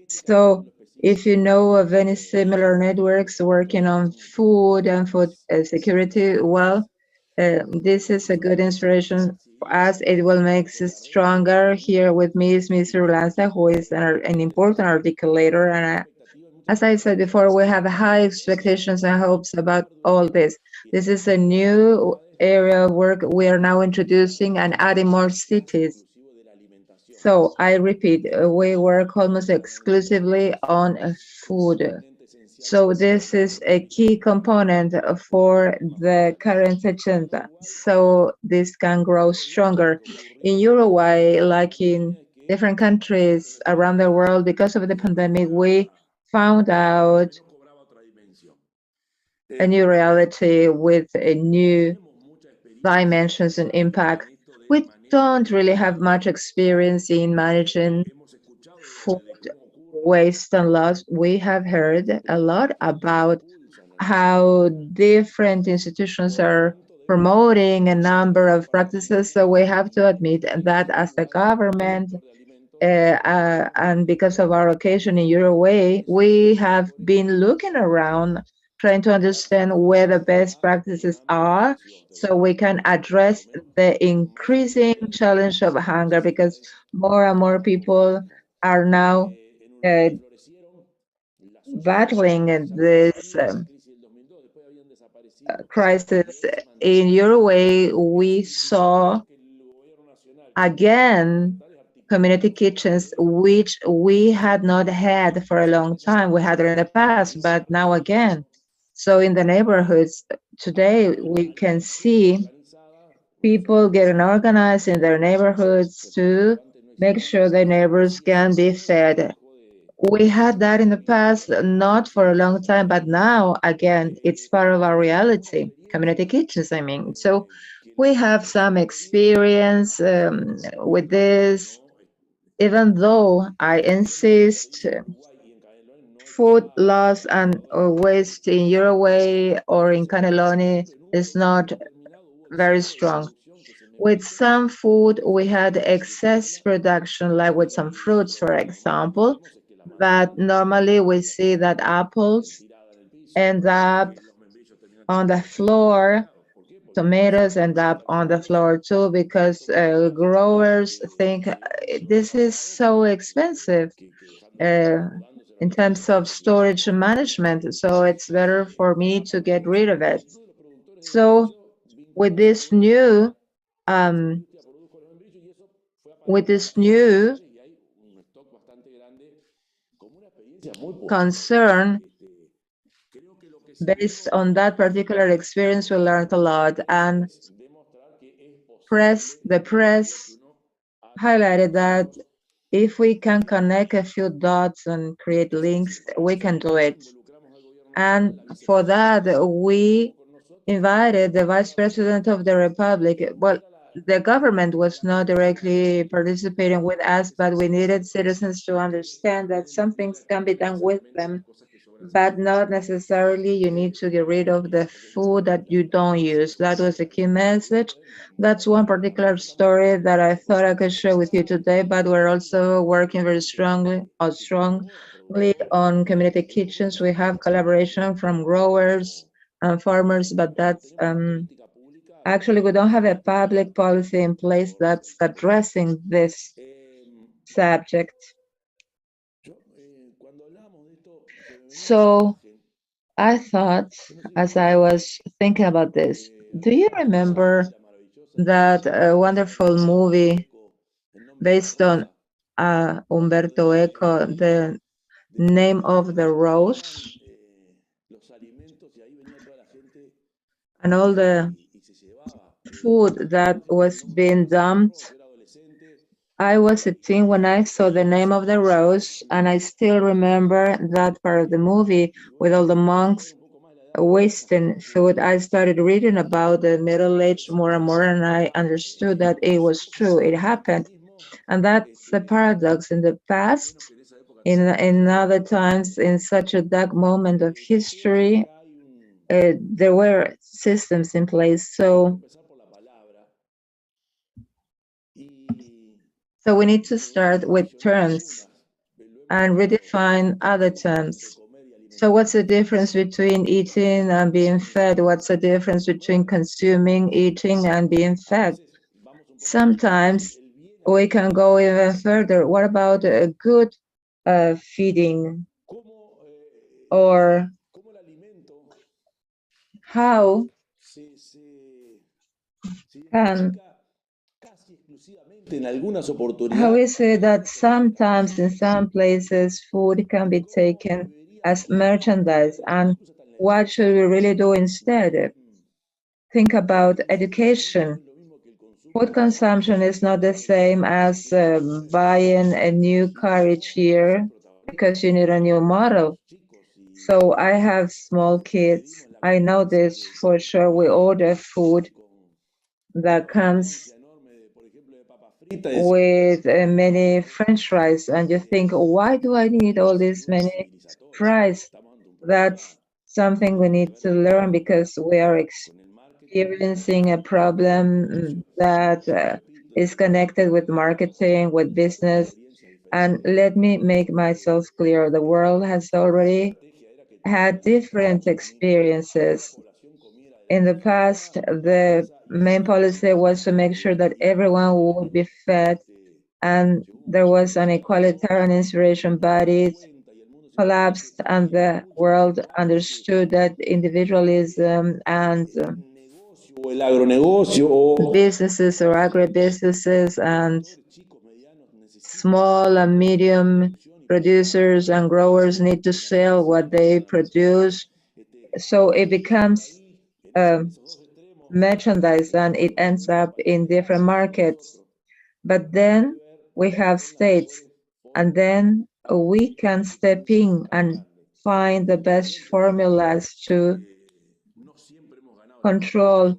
So if you know of any similar networks working on food and food security, well, this is a good inspiration for us. It will make us stronger. Here with me is Mr. Lanza, who is an important articulator. And as I said before, we have high expectations and hopes about all this. This is a new area of work we are now introducing and adding more cities. So I repeat, we work almost exclusively on food. So this is a key component for the current agenda. So this can grow stronger. In Uruguay, like in different countries around the world, because of the pandemic, we found out a new reality with a new dimensions and impact. We don't really have much experience in managing food waste and loss. We have heard a lot about how different institutions are promoting a number of practices. So we have to admit that as a government, and because of our occasion in Uruguay, we have been looking around, trying to understand where the best practices are so we can address the increasing challenge of hunger, because more and more people are now battling this crisis. In Uruguay, we saw again community kitchens, which we had not had for a long time. We had it in the past, but now again. So in the neighborhoods today, we can see people getting organized in their neighborhoods to make sure their neighbors can be fed. We had that in the past, not for a long time, but now, again, it's part of our reality, community kitchens, I mean. So we have some experience with this, even though I insist food loss and waste in Uruguay or in Cannelloni is not very strong. With some food, we had excess production, like with some fruits, for example, but normally we see that apples end up on the floor, tomatoes end up on the floor too, because growers think this is so expensive in terms of storage and management, so it's better for me to get rid of it. So with this new concern, based on that particular experience, we learned a lot, and the press highlighted that if we can connect a few dots and create links, we can do it. And for that, we invited the Vice President of the Republic. Well, the government was not directly participating with us, but we needed citizens to understand that some things can be done with them. but not necessarily you need to get rid of the food that you don't use. That was the key message. That's one particular story that I thought I could share with you today, but we're also working very strongly on community kitchens. We have collaboration from growers and farmers, but that's actually we don't have a public policy in place that's addressing this subject. So I thought, as I was thinking about this, do you remember that wonderful movie based on Umberto Eco, The Name of the Rose? And all the food that was being dumped. I was a teen when I saw The Name of the Rose, and I still remember that part of the movie with all the monks wasting food. I started reading about the Middle Age more and more, and I understood that it was true, it happened. And that's the paradox. In the past, in other times, in such a dark moment of history, there were systems in place. So we need to start with terms and redefine other terms. So what's the difference between eating and being fed? What's the difference between consuming, eating, and being fed? Sometimes we can go even further. What about a good feeding? Or how is it that sometimes in some places food can be taken as merchandise, and what should we really do instead? Think about education. Food consumption is not the same as buying a new car each year because you need a new model. So I have small kids. I know this for sure. We order food that comes with many French fries, and you think, why do I need all these many fries? That's something we need to learn because we are experiencing a problem that is connected with marketing, with business. And let me make myself clear, the world has already had different experiences. In the past, the main policy was to make sure that everyone would be fed, and there was an equalitarian inspiration, but it collapsed, and the world understood that individualism and businesses or agribusinesses and small and medium producers and growers need to sell what they produce. So it becomes merchandise and it ends up in different markets. But then we have states, and then we can step in and find the best formulas to control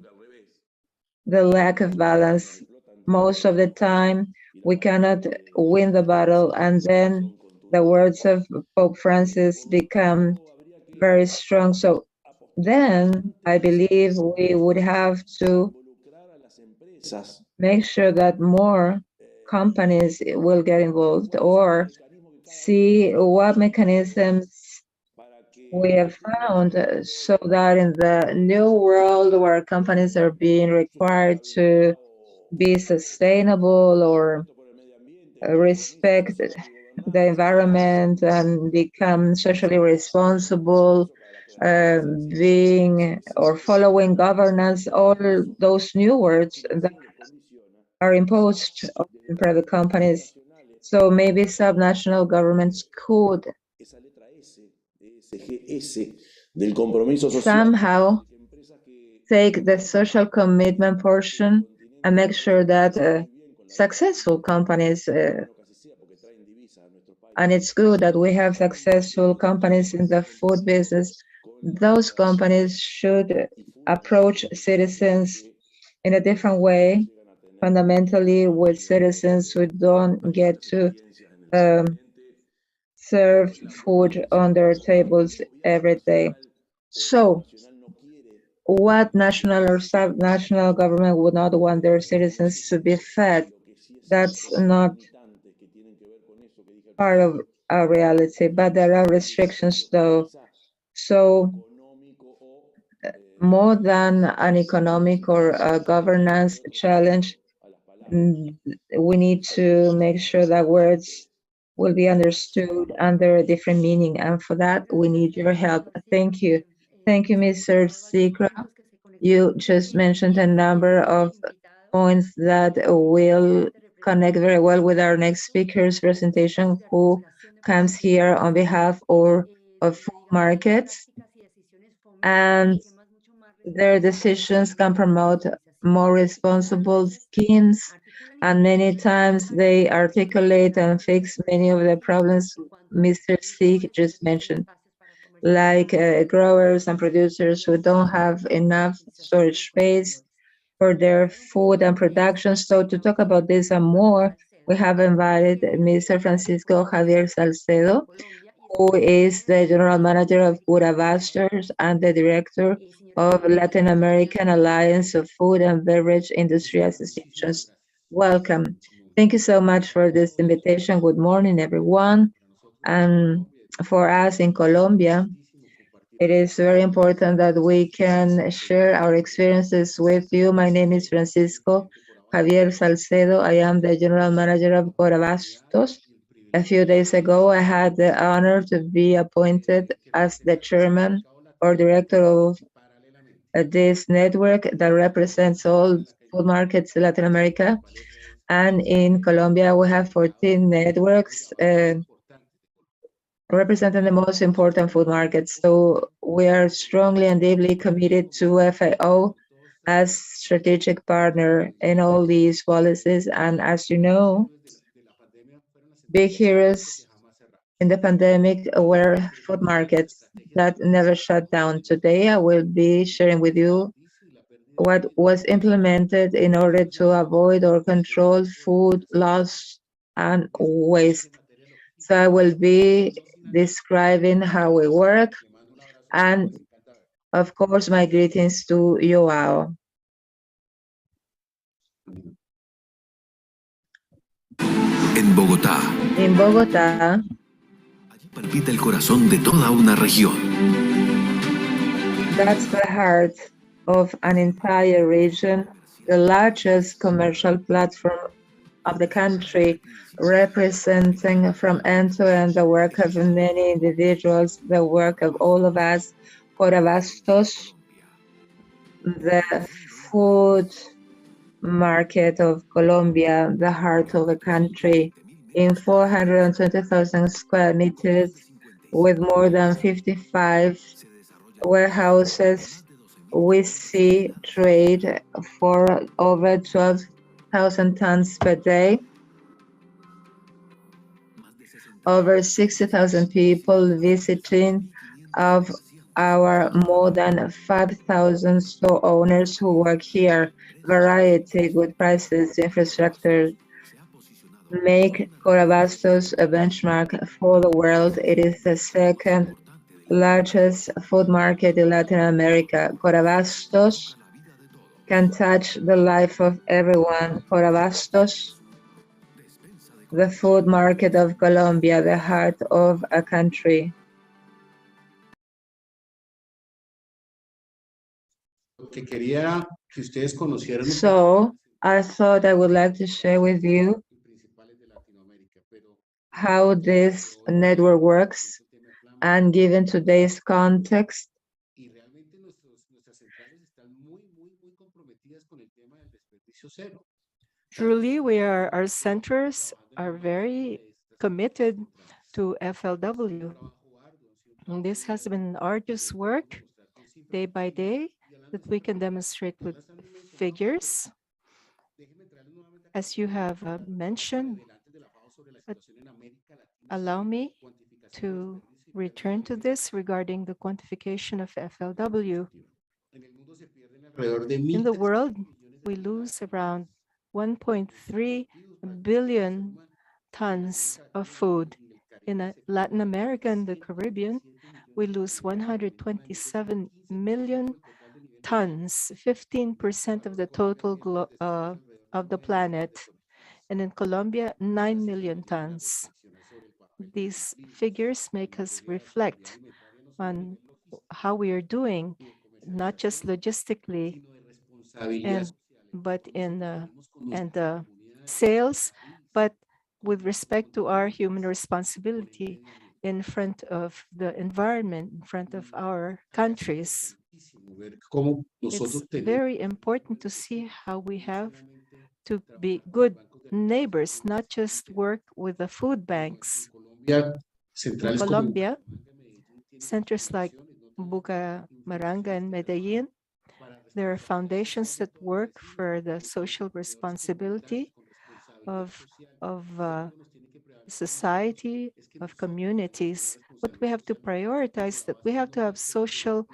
the lack of balance. Most of the time, we cannot win the battle, and then the words of Pope Francis become very strong. So then I believe we would have to make sure that more companies will get involved, or see what mechanisms we have found so that in the new world where companies are being required to be sustainable or respect the environment and become socially responsible, being or following governance, all those new words that are imposed on private companies. So maybe subnational governments could somehow take the social commitment portion and make sure that successful companies, and it's good that we have successful companies in the food business, those companies should approach citizens in a different way, fundamentally with citizens who don't get to serve food on their tables every day. So, what national or sub-national government would not want their citizens to be fed? That's not part of our reality, but there are restrictions though. So more than an economic or a governance challenge, we need to make sure that words will be understood under a different meaning. And for that, we need your help. Thank you. Thank you, Mr. Sikra. You just mentioned a number of points that will connect very well with our next speaker's presentation, who comes here on behalf of food markets, and their decisions can promote more responsible schemes, and many times they articulate and fix many of the problems Mr. Sieg just mentioned, like growers and producers who don't have enough storage space for their food and production. So to talk about this and more, we have invited Mr. Francisco Javier Salcedo, who is the General Manager of Burabastos and the Director of Latin American Alliance of Food and Beverage Industry Associations. Welcome. Thank you so much for this invitation. Good morning, everyone. And for us in Colombia, it is very important that we can share our experiences with you. My name is Francisco Javier Salcedo. I am the General Manager of Burabastos. A few days ago, I had the honor to be appointed as the chairman or director of this network that represents all food markets in Latin America. And in Colombia, we have 14 networks representing the most important food markets. So we are strongly and deeply committed to FAO as strategic partner in all these policies. And as you know, big heroes in the pandemic were food markets that never shut down. Today, I will be sharing with you what was implemented in order to avoid or control food loss and waste. So I will be describing how we work, and of course, my greetings to Joao. En Bogotá. In Bogotá, Palpita el corazón de toda una región. that's the heart of an entire region, the largest commercial platform of the country, representing from end to end the work of many individuals, the work of all of us. Por Abastos, the food market of Colombia, the heart of the country, in 420,000 square meters with more than 55 warehouses. We see trade for over 12,000 tons per day. Over 60,000 people visiting of our more than 5,000 store owners who work here. Variety, good prices, infrastructure make Corabastos a benchmark for the world. It is the second largest food market in Latin America. Corabastos can touch the life of everyone. Corabastos, the food market of Colombia, the heart of a country. So I thought I would like to share with you how this network works, and given today's context, truly, our centers are very committed to FLW. And this has been arduous work day by day that we can demonstrate with figures. As you have mentioned, allow me to return to this regarding the quantification of FLW. In the world, we lose around 1.3 billion tons of food In Latin America and the Caribbean, we lose 127 million tons, 15% of the total of the planet. And in Colombia, 9 million tons. These figures make us reflect on how we are doing, not just logistically, but in sales, but with respect to our human responsibility in front of the environment, in front of our countries. It's very important to see how we have to be good neighbors, not just work with the food banks. In Colombia, centers like Bucaramanga and Medellin, there are foundations that work for the social responsibility of society, of communities. What we have to prioritize that we have to have social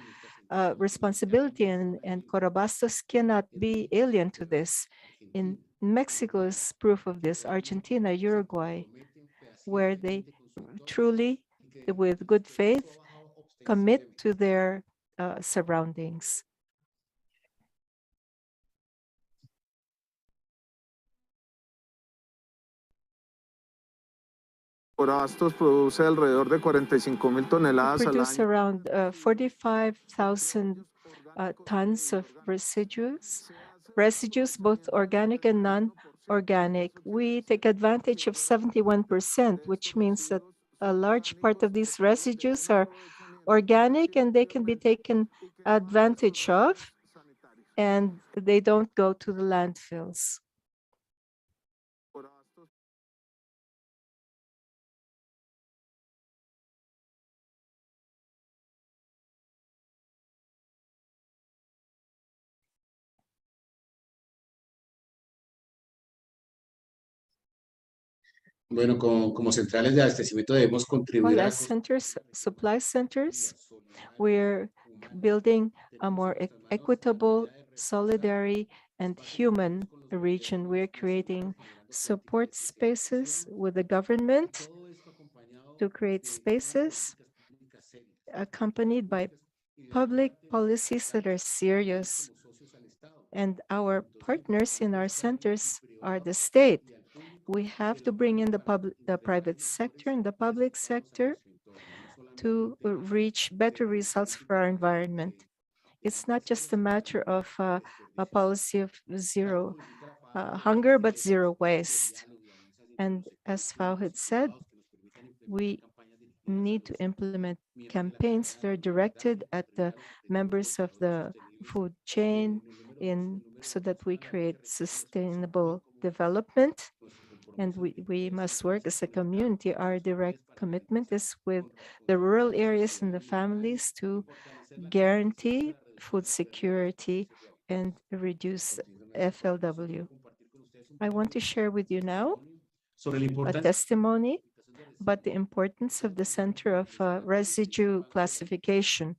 responsibility, and Corabastos cannot be alien to this. In Mexico is proof of this, Argentina, Uruguay, where they truly, with good faith, commit to their surroundings. Corabastos produce alrededor de 45,000 toneladas al Produce año. around 45,000 tons of residues, both organic and non-organic. We take advantage of 71%, which means that a large part of these residues are organic and they can be taken advantage of, and they don't go to the landfills. Bueno, como centrales de abastecimiento debemos contribuir Well, as centers, supply centers, we're building a more equitable, solidary, and human region. We're creating support spaces with the government to create spaces accompanied by public policies that are serious. And our partners in our centers are the state. We have to bring in the private sector and the public sector to reach better results for our environment. It's not just a matter of a policy of zero hunger, but zero waste. And as FAO had said, we need to implement campaigns that are directed at the members of the food chain so that we create sustainable development. And we must work as a community. Our direct commitment is with the rural areas and the families to guarantee food security and reduce FLW. I want to share with you now a testimony about the importance of the Center of Residue Classification.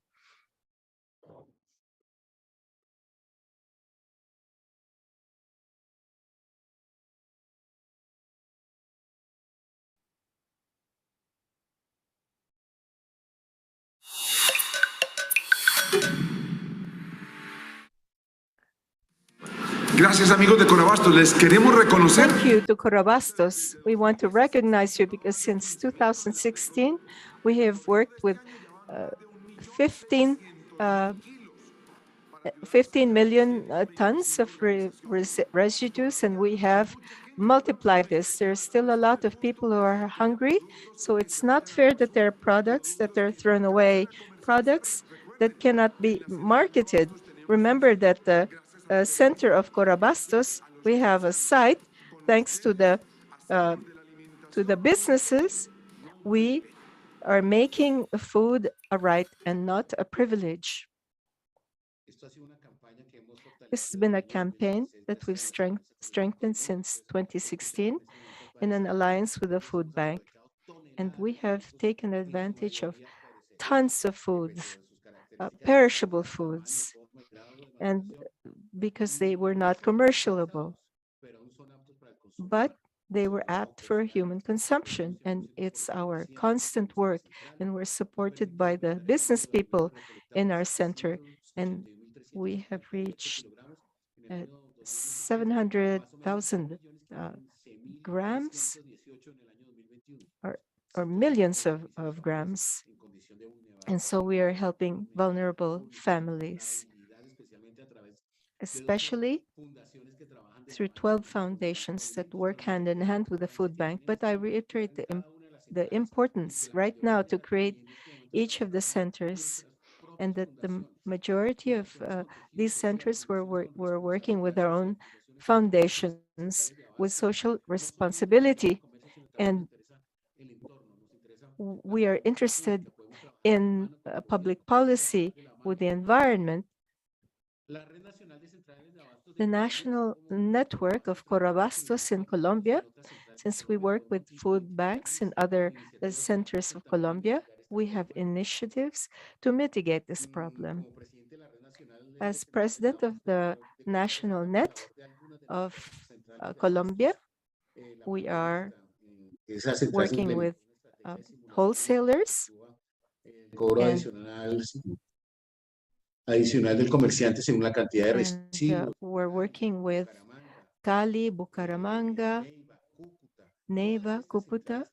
Gracias, amigos de Corabastos. Les queremos reconocer. Thank you to Corabastos. We want to recognize you because since 2016, we have worked with 15 million tons of residues, and we have multiplied this. There's still a lot of people who are hungry, so it's not fair that there are products that are thrown away, products that cannot be marketed. Remember that the center of Corabastos, we have a site, thanks to the businesses, we are making food a right and not a privilege. This has been a campaign that we've strengthened since 2016 in an alliance with the food bank. And we have taken advantage of tons of foods, perishable foods, and because they were not commercializable. But they were apt for human consumption. And it's our constant work, and we're supported by the business people in our center. And we have reached 700,000 grams or millions of grams. And so we are helping vulnerable families, especially through 12 foundations that work hand in hand with the food bank. But I reiterate the importance right now to create each of the centers, and that the majority of these centers were working with their own foundations with social responsibility. And we are interested in public policy with the environment. The national network of Corabastos in Colombia, since we work with food banks in other centers of Colombia, we have initiatives to mitigate this problem. As president of the national net of Colombia, we are working with wholesalers adicional del comerciante según la cantidad de residuos. We're working with Cali, Bucaramanga, Neiva, Cúcuta.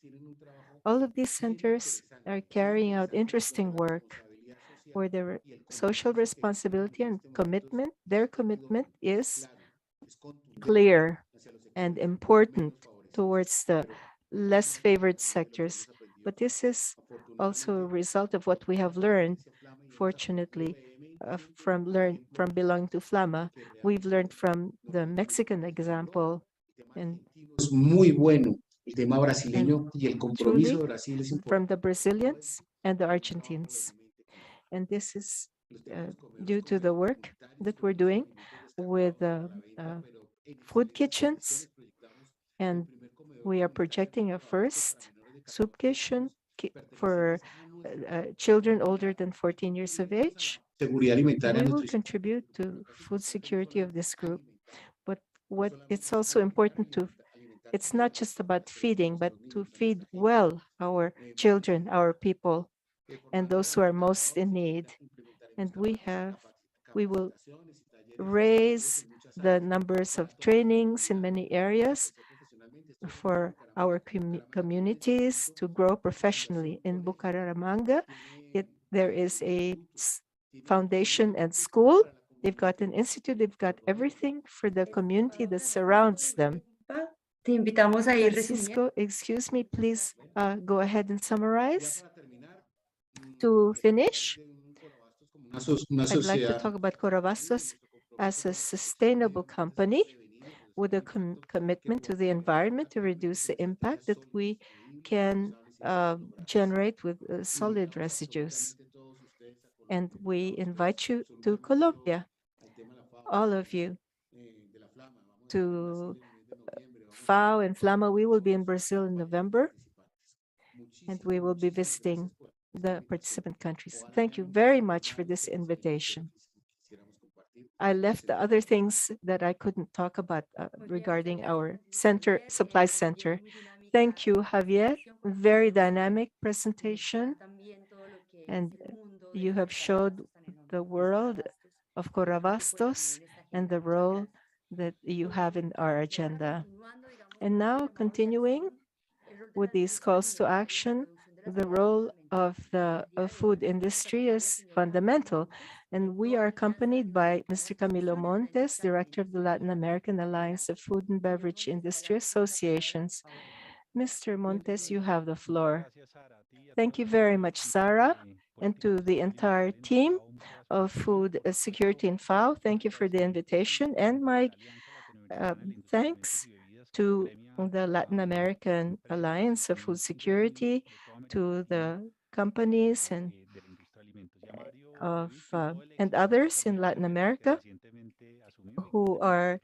All of these centers are carrying out interesting work where their social responsibility and commitment, their commitment is clear and important towards the less favored sectors. But this is also a result of what we have learned, fortunately, from belonging to Flama. We've learned from the Mexican example. And muy bueno el tema brasileño y el compromiso de Brasil es importante. From the Brazilians and the Argentines. And this is due to the work that we're doing with food kitchens. And we are projecting a first soup kitchen for children older than 14 years of age. We will contribute to food security of this group. But what it's also important to, it's not just about feeding, but to feed well our children, our people, and those who are most in need. And we will raise the numbers of trainings in many areas for our communities to grow professionally. In Bucaramanga, there is a foundation and school. They've got an institute, they've got everything for the community that surrounds them. Francisco, excuse me, please go ahead and summarize. To finish, I'd like to talk about Corabastos as a sustainable company with a commitment to the environment to reduce the impact that we can generate with solid residues. And we invite you to Colombia, all of you, to FAO and Flama. We will be in Brazil in November, and we will be visiting the participant countries. Thank you very much for this invitation. I left the other things that I couldn't talk about regarding our center, supply center. Thank you, Javier. Very dynamic presentation. And you have showed the world of Corabastos and the role that you have in our agenda. And now continuing with these calls to action, the role of the food industry is fundamental. And we are accompanied by Mr. Camilo Montes, Director of the Latin American Alliance of Food and Beverage Industry Associations. Mr. Montes, you have the floor. Thank you very much, Sarah, and to the entire team of Food Security in FAO. Thank you for the invitation, and my thanks to the Latin American Alliance of Food Security, to the companies and others in Latin America who are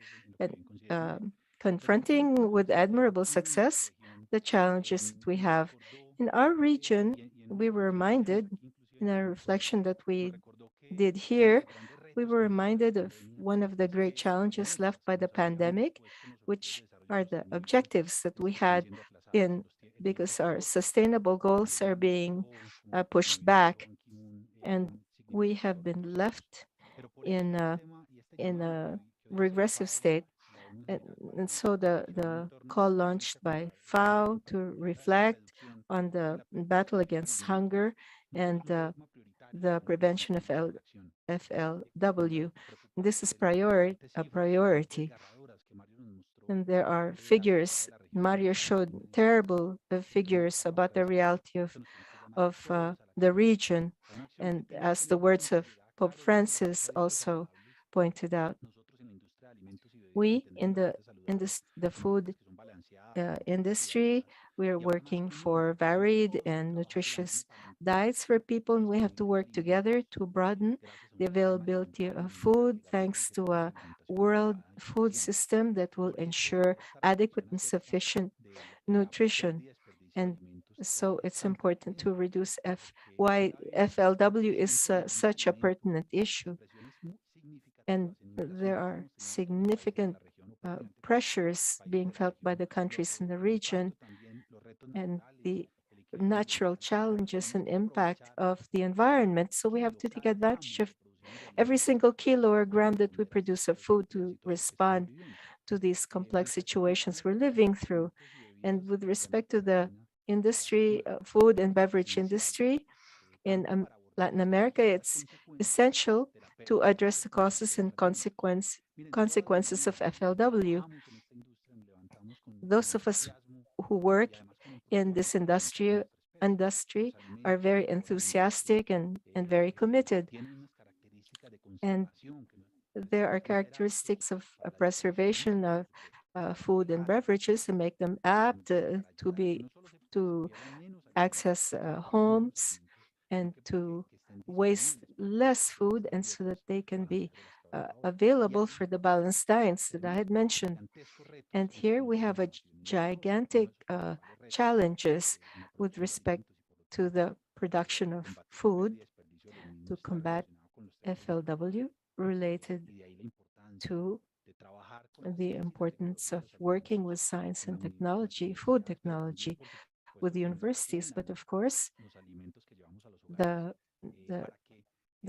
confronting with admirable success the challenges that we have. In our region, we were reminded in a reflection that we did here, we were reminded of one of the great challenges left by the pandemic, which are the objectives that we had in, because our sustainable goals are being pushed back, and we have been left in a regressive state. And so the call launched by FAO to reflect on the battle against hunger and the prevention of FLW. This is a priority. And there are figures. Mario showed terrible figures about the reality of the region. And as the words of Pope Francis also pointed out, we in the food industry, we are working for varied and nutritious diets for people, and we have to work together to broaden the availability of food thanks to a world food system that will ensure adequate and sufficient nutrition. And so it's important to reduce why FLW is such a pertinent issue. And there are significant pressures being felt by the countries in the region, and the natural challenges and impact of the environment. So we have to take advantage of every single kilo or gram that we produce of food to respond to these complex situations we're living through. And with respect to the industry, food and beverage industry in Latin America, it's essential to address the causes and consequences of FLW. Those of us who work in this industry are very enthusiastic and very committed. And there are characteristics of preservation of food and beverages to make them apt to access homes and to waste less food, and so that they can be available for the balanced diets that I had mentioned. And here we have a gigantic challenges with respect to the production of food to combat FLW, related to the importance of working with science and technology, food technology, with universities. But of course, the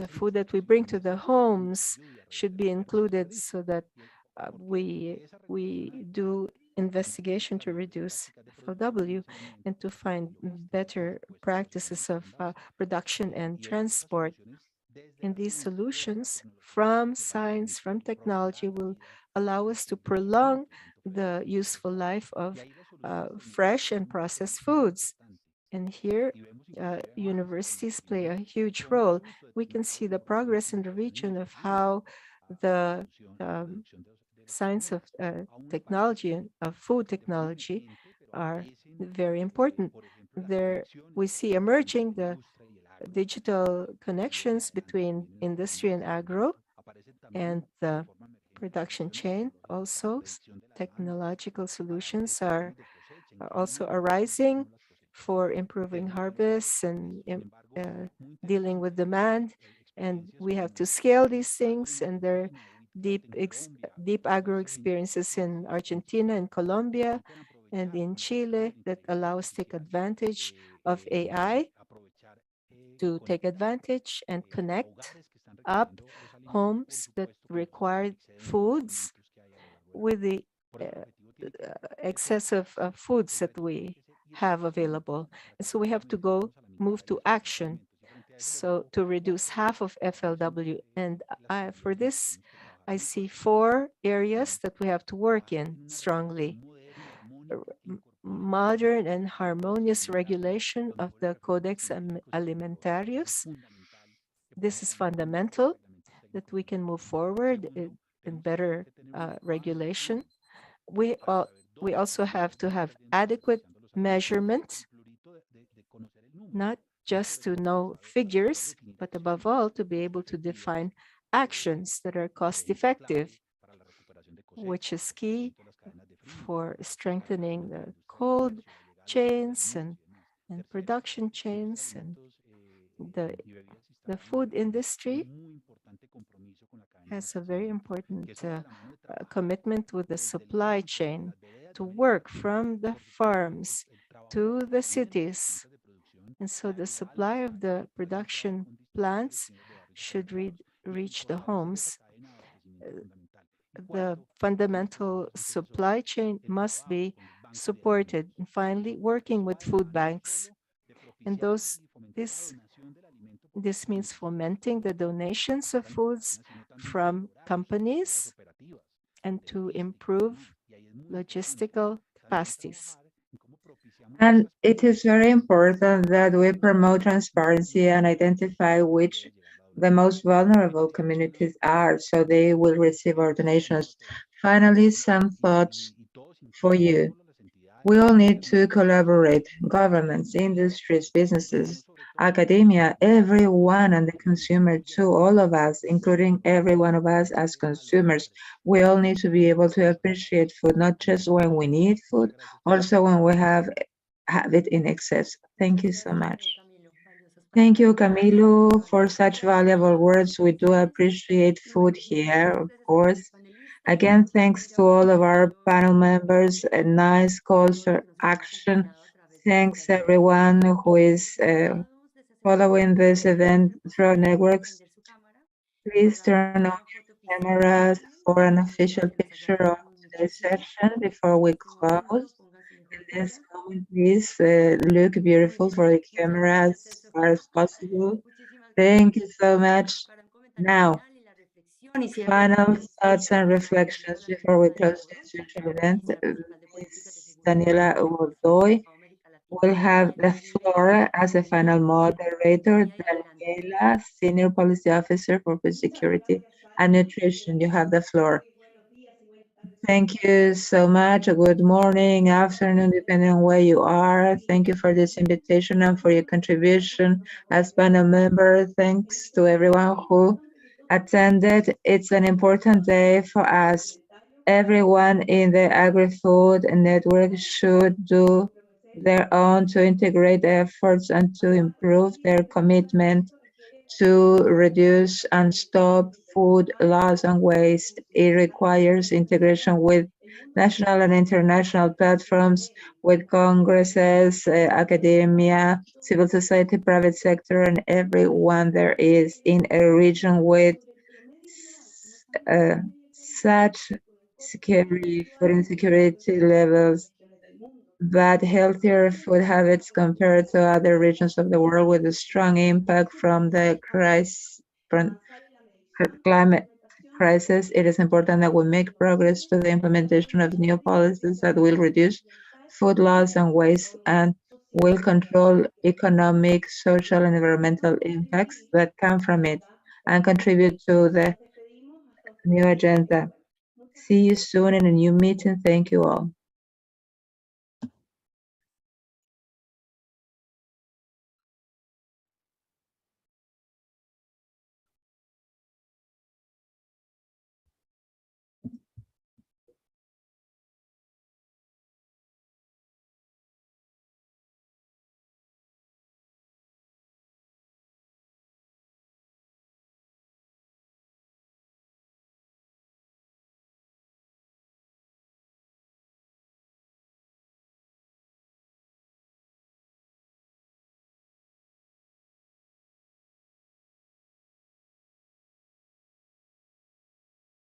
food that we bring to the homes should be included, so that we do investigation to reduce FLW and to find better practices of production and transport. And these solutions from science, from technology, will allow us to prolong the useful life of fresh and processed foods. And here, universities play a huge role. We can see the progress in the region of how the science of technology and of food technology are very important. There we see emerging the digital connections between industry and agro and the production chain. Also, technological solutions are also arising for improving harvests and dealing with demand. And we have to scale these things, and there are deep agro experiences in Argentina and Colombia and in Chile that allow us to take advantage of AI to take advantage and connect up homes that require foods with the excess of foods that we have available. And so we have to move to action, so to reduce half of FLW. And for this, I see 4 areas that we have to work in strongly. Modern and harmonious regulation of the Codex Alimentarius. This is fundamental, that we can move forward in better regulation. We also have to have adequate measurement, not just to know figures, but above all, to be able to define actions that are cost effective, which is key for strengthening the cold chains and production chains. And The food industry has a very important commitment with the supply chain to work from the farms to the cities. And so the supply of the production plants should reach the homes. The fundamental supply chain must be supported. And finally, working with food banks. And this means fomenting the donations of foods from companies and to improve logistical capacities. And it is very important that we promote transparency and identify which the most vulnerable communities are, so they will receive our donations. Finally, some thoughts for you. We all need to collaborate, governments, industries, businesses, academia, everyone, and the consumer too, all of us, including every one of us as consumers. We all need to be able to appreciate food, not just when we need food, also when we have it in excess. Thank you so much. Thank you, Camilo, for such valuable words. We do appreciate food here, of course. Again, thanks to all of our panel members, a nice call for action. Thanks everyone who is following this event through our networks. Please turn on your cameras for an official picture of today's session before we close. In this moment, please look beautiful for the camera as far as possible. Thank you so much. Now, final thoughts and reflections before we close this virtual event. Ms. Daniela Godoy will have the floor as a final moderator. Daniela, Senior Policy Officer for Food Security and Nutrition, you have the floor. Thank you so much. Good morning, afternoon, depending on where you are. Thank you for this invitation and for your contribution as panel member. Thanks to everyone who attended. It's an important day for us. Everyone in the agri-food network should do their own to integrate efforts and to improve their commitment to reduce and stop food loss and waste. It requires integration with national and international platforms, with congresses, academia, civil society, private sector, and everyone there is in a region with such scary food insecurity levels, but healthier food habits compared to other regions of the world with a strong impact from the climate crisis. It is important that we make progress to the implementation of new policies that will reduce food loss and waste and will control economic, social, and environmental impacts that come from it and contribute to the new agenda. See you soon in a new meeting. Thank you all.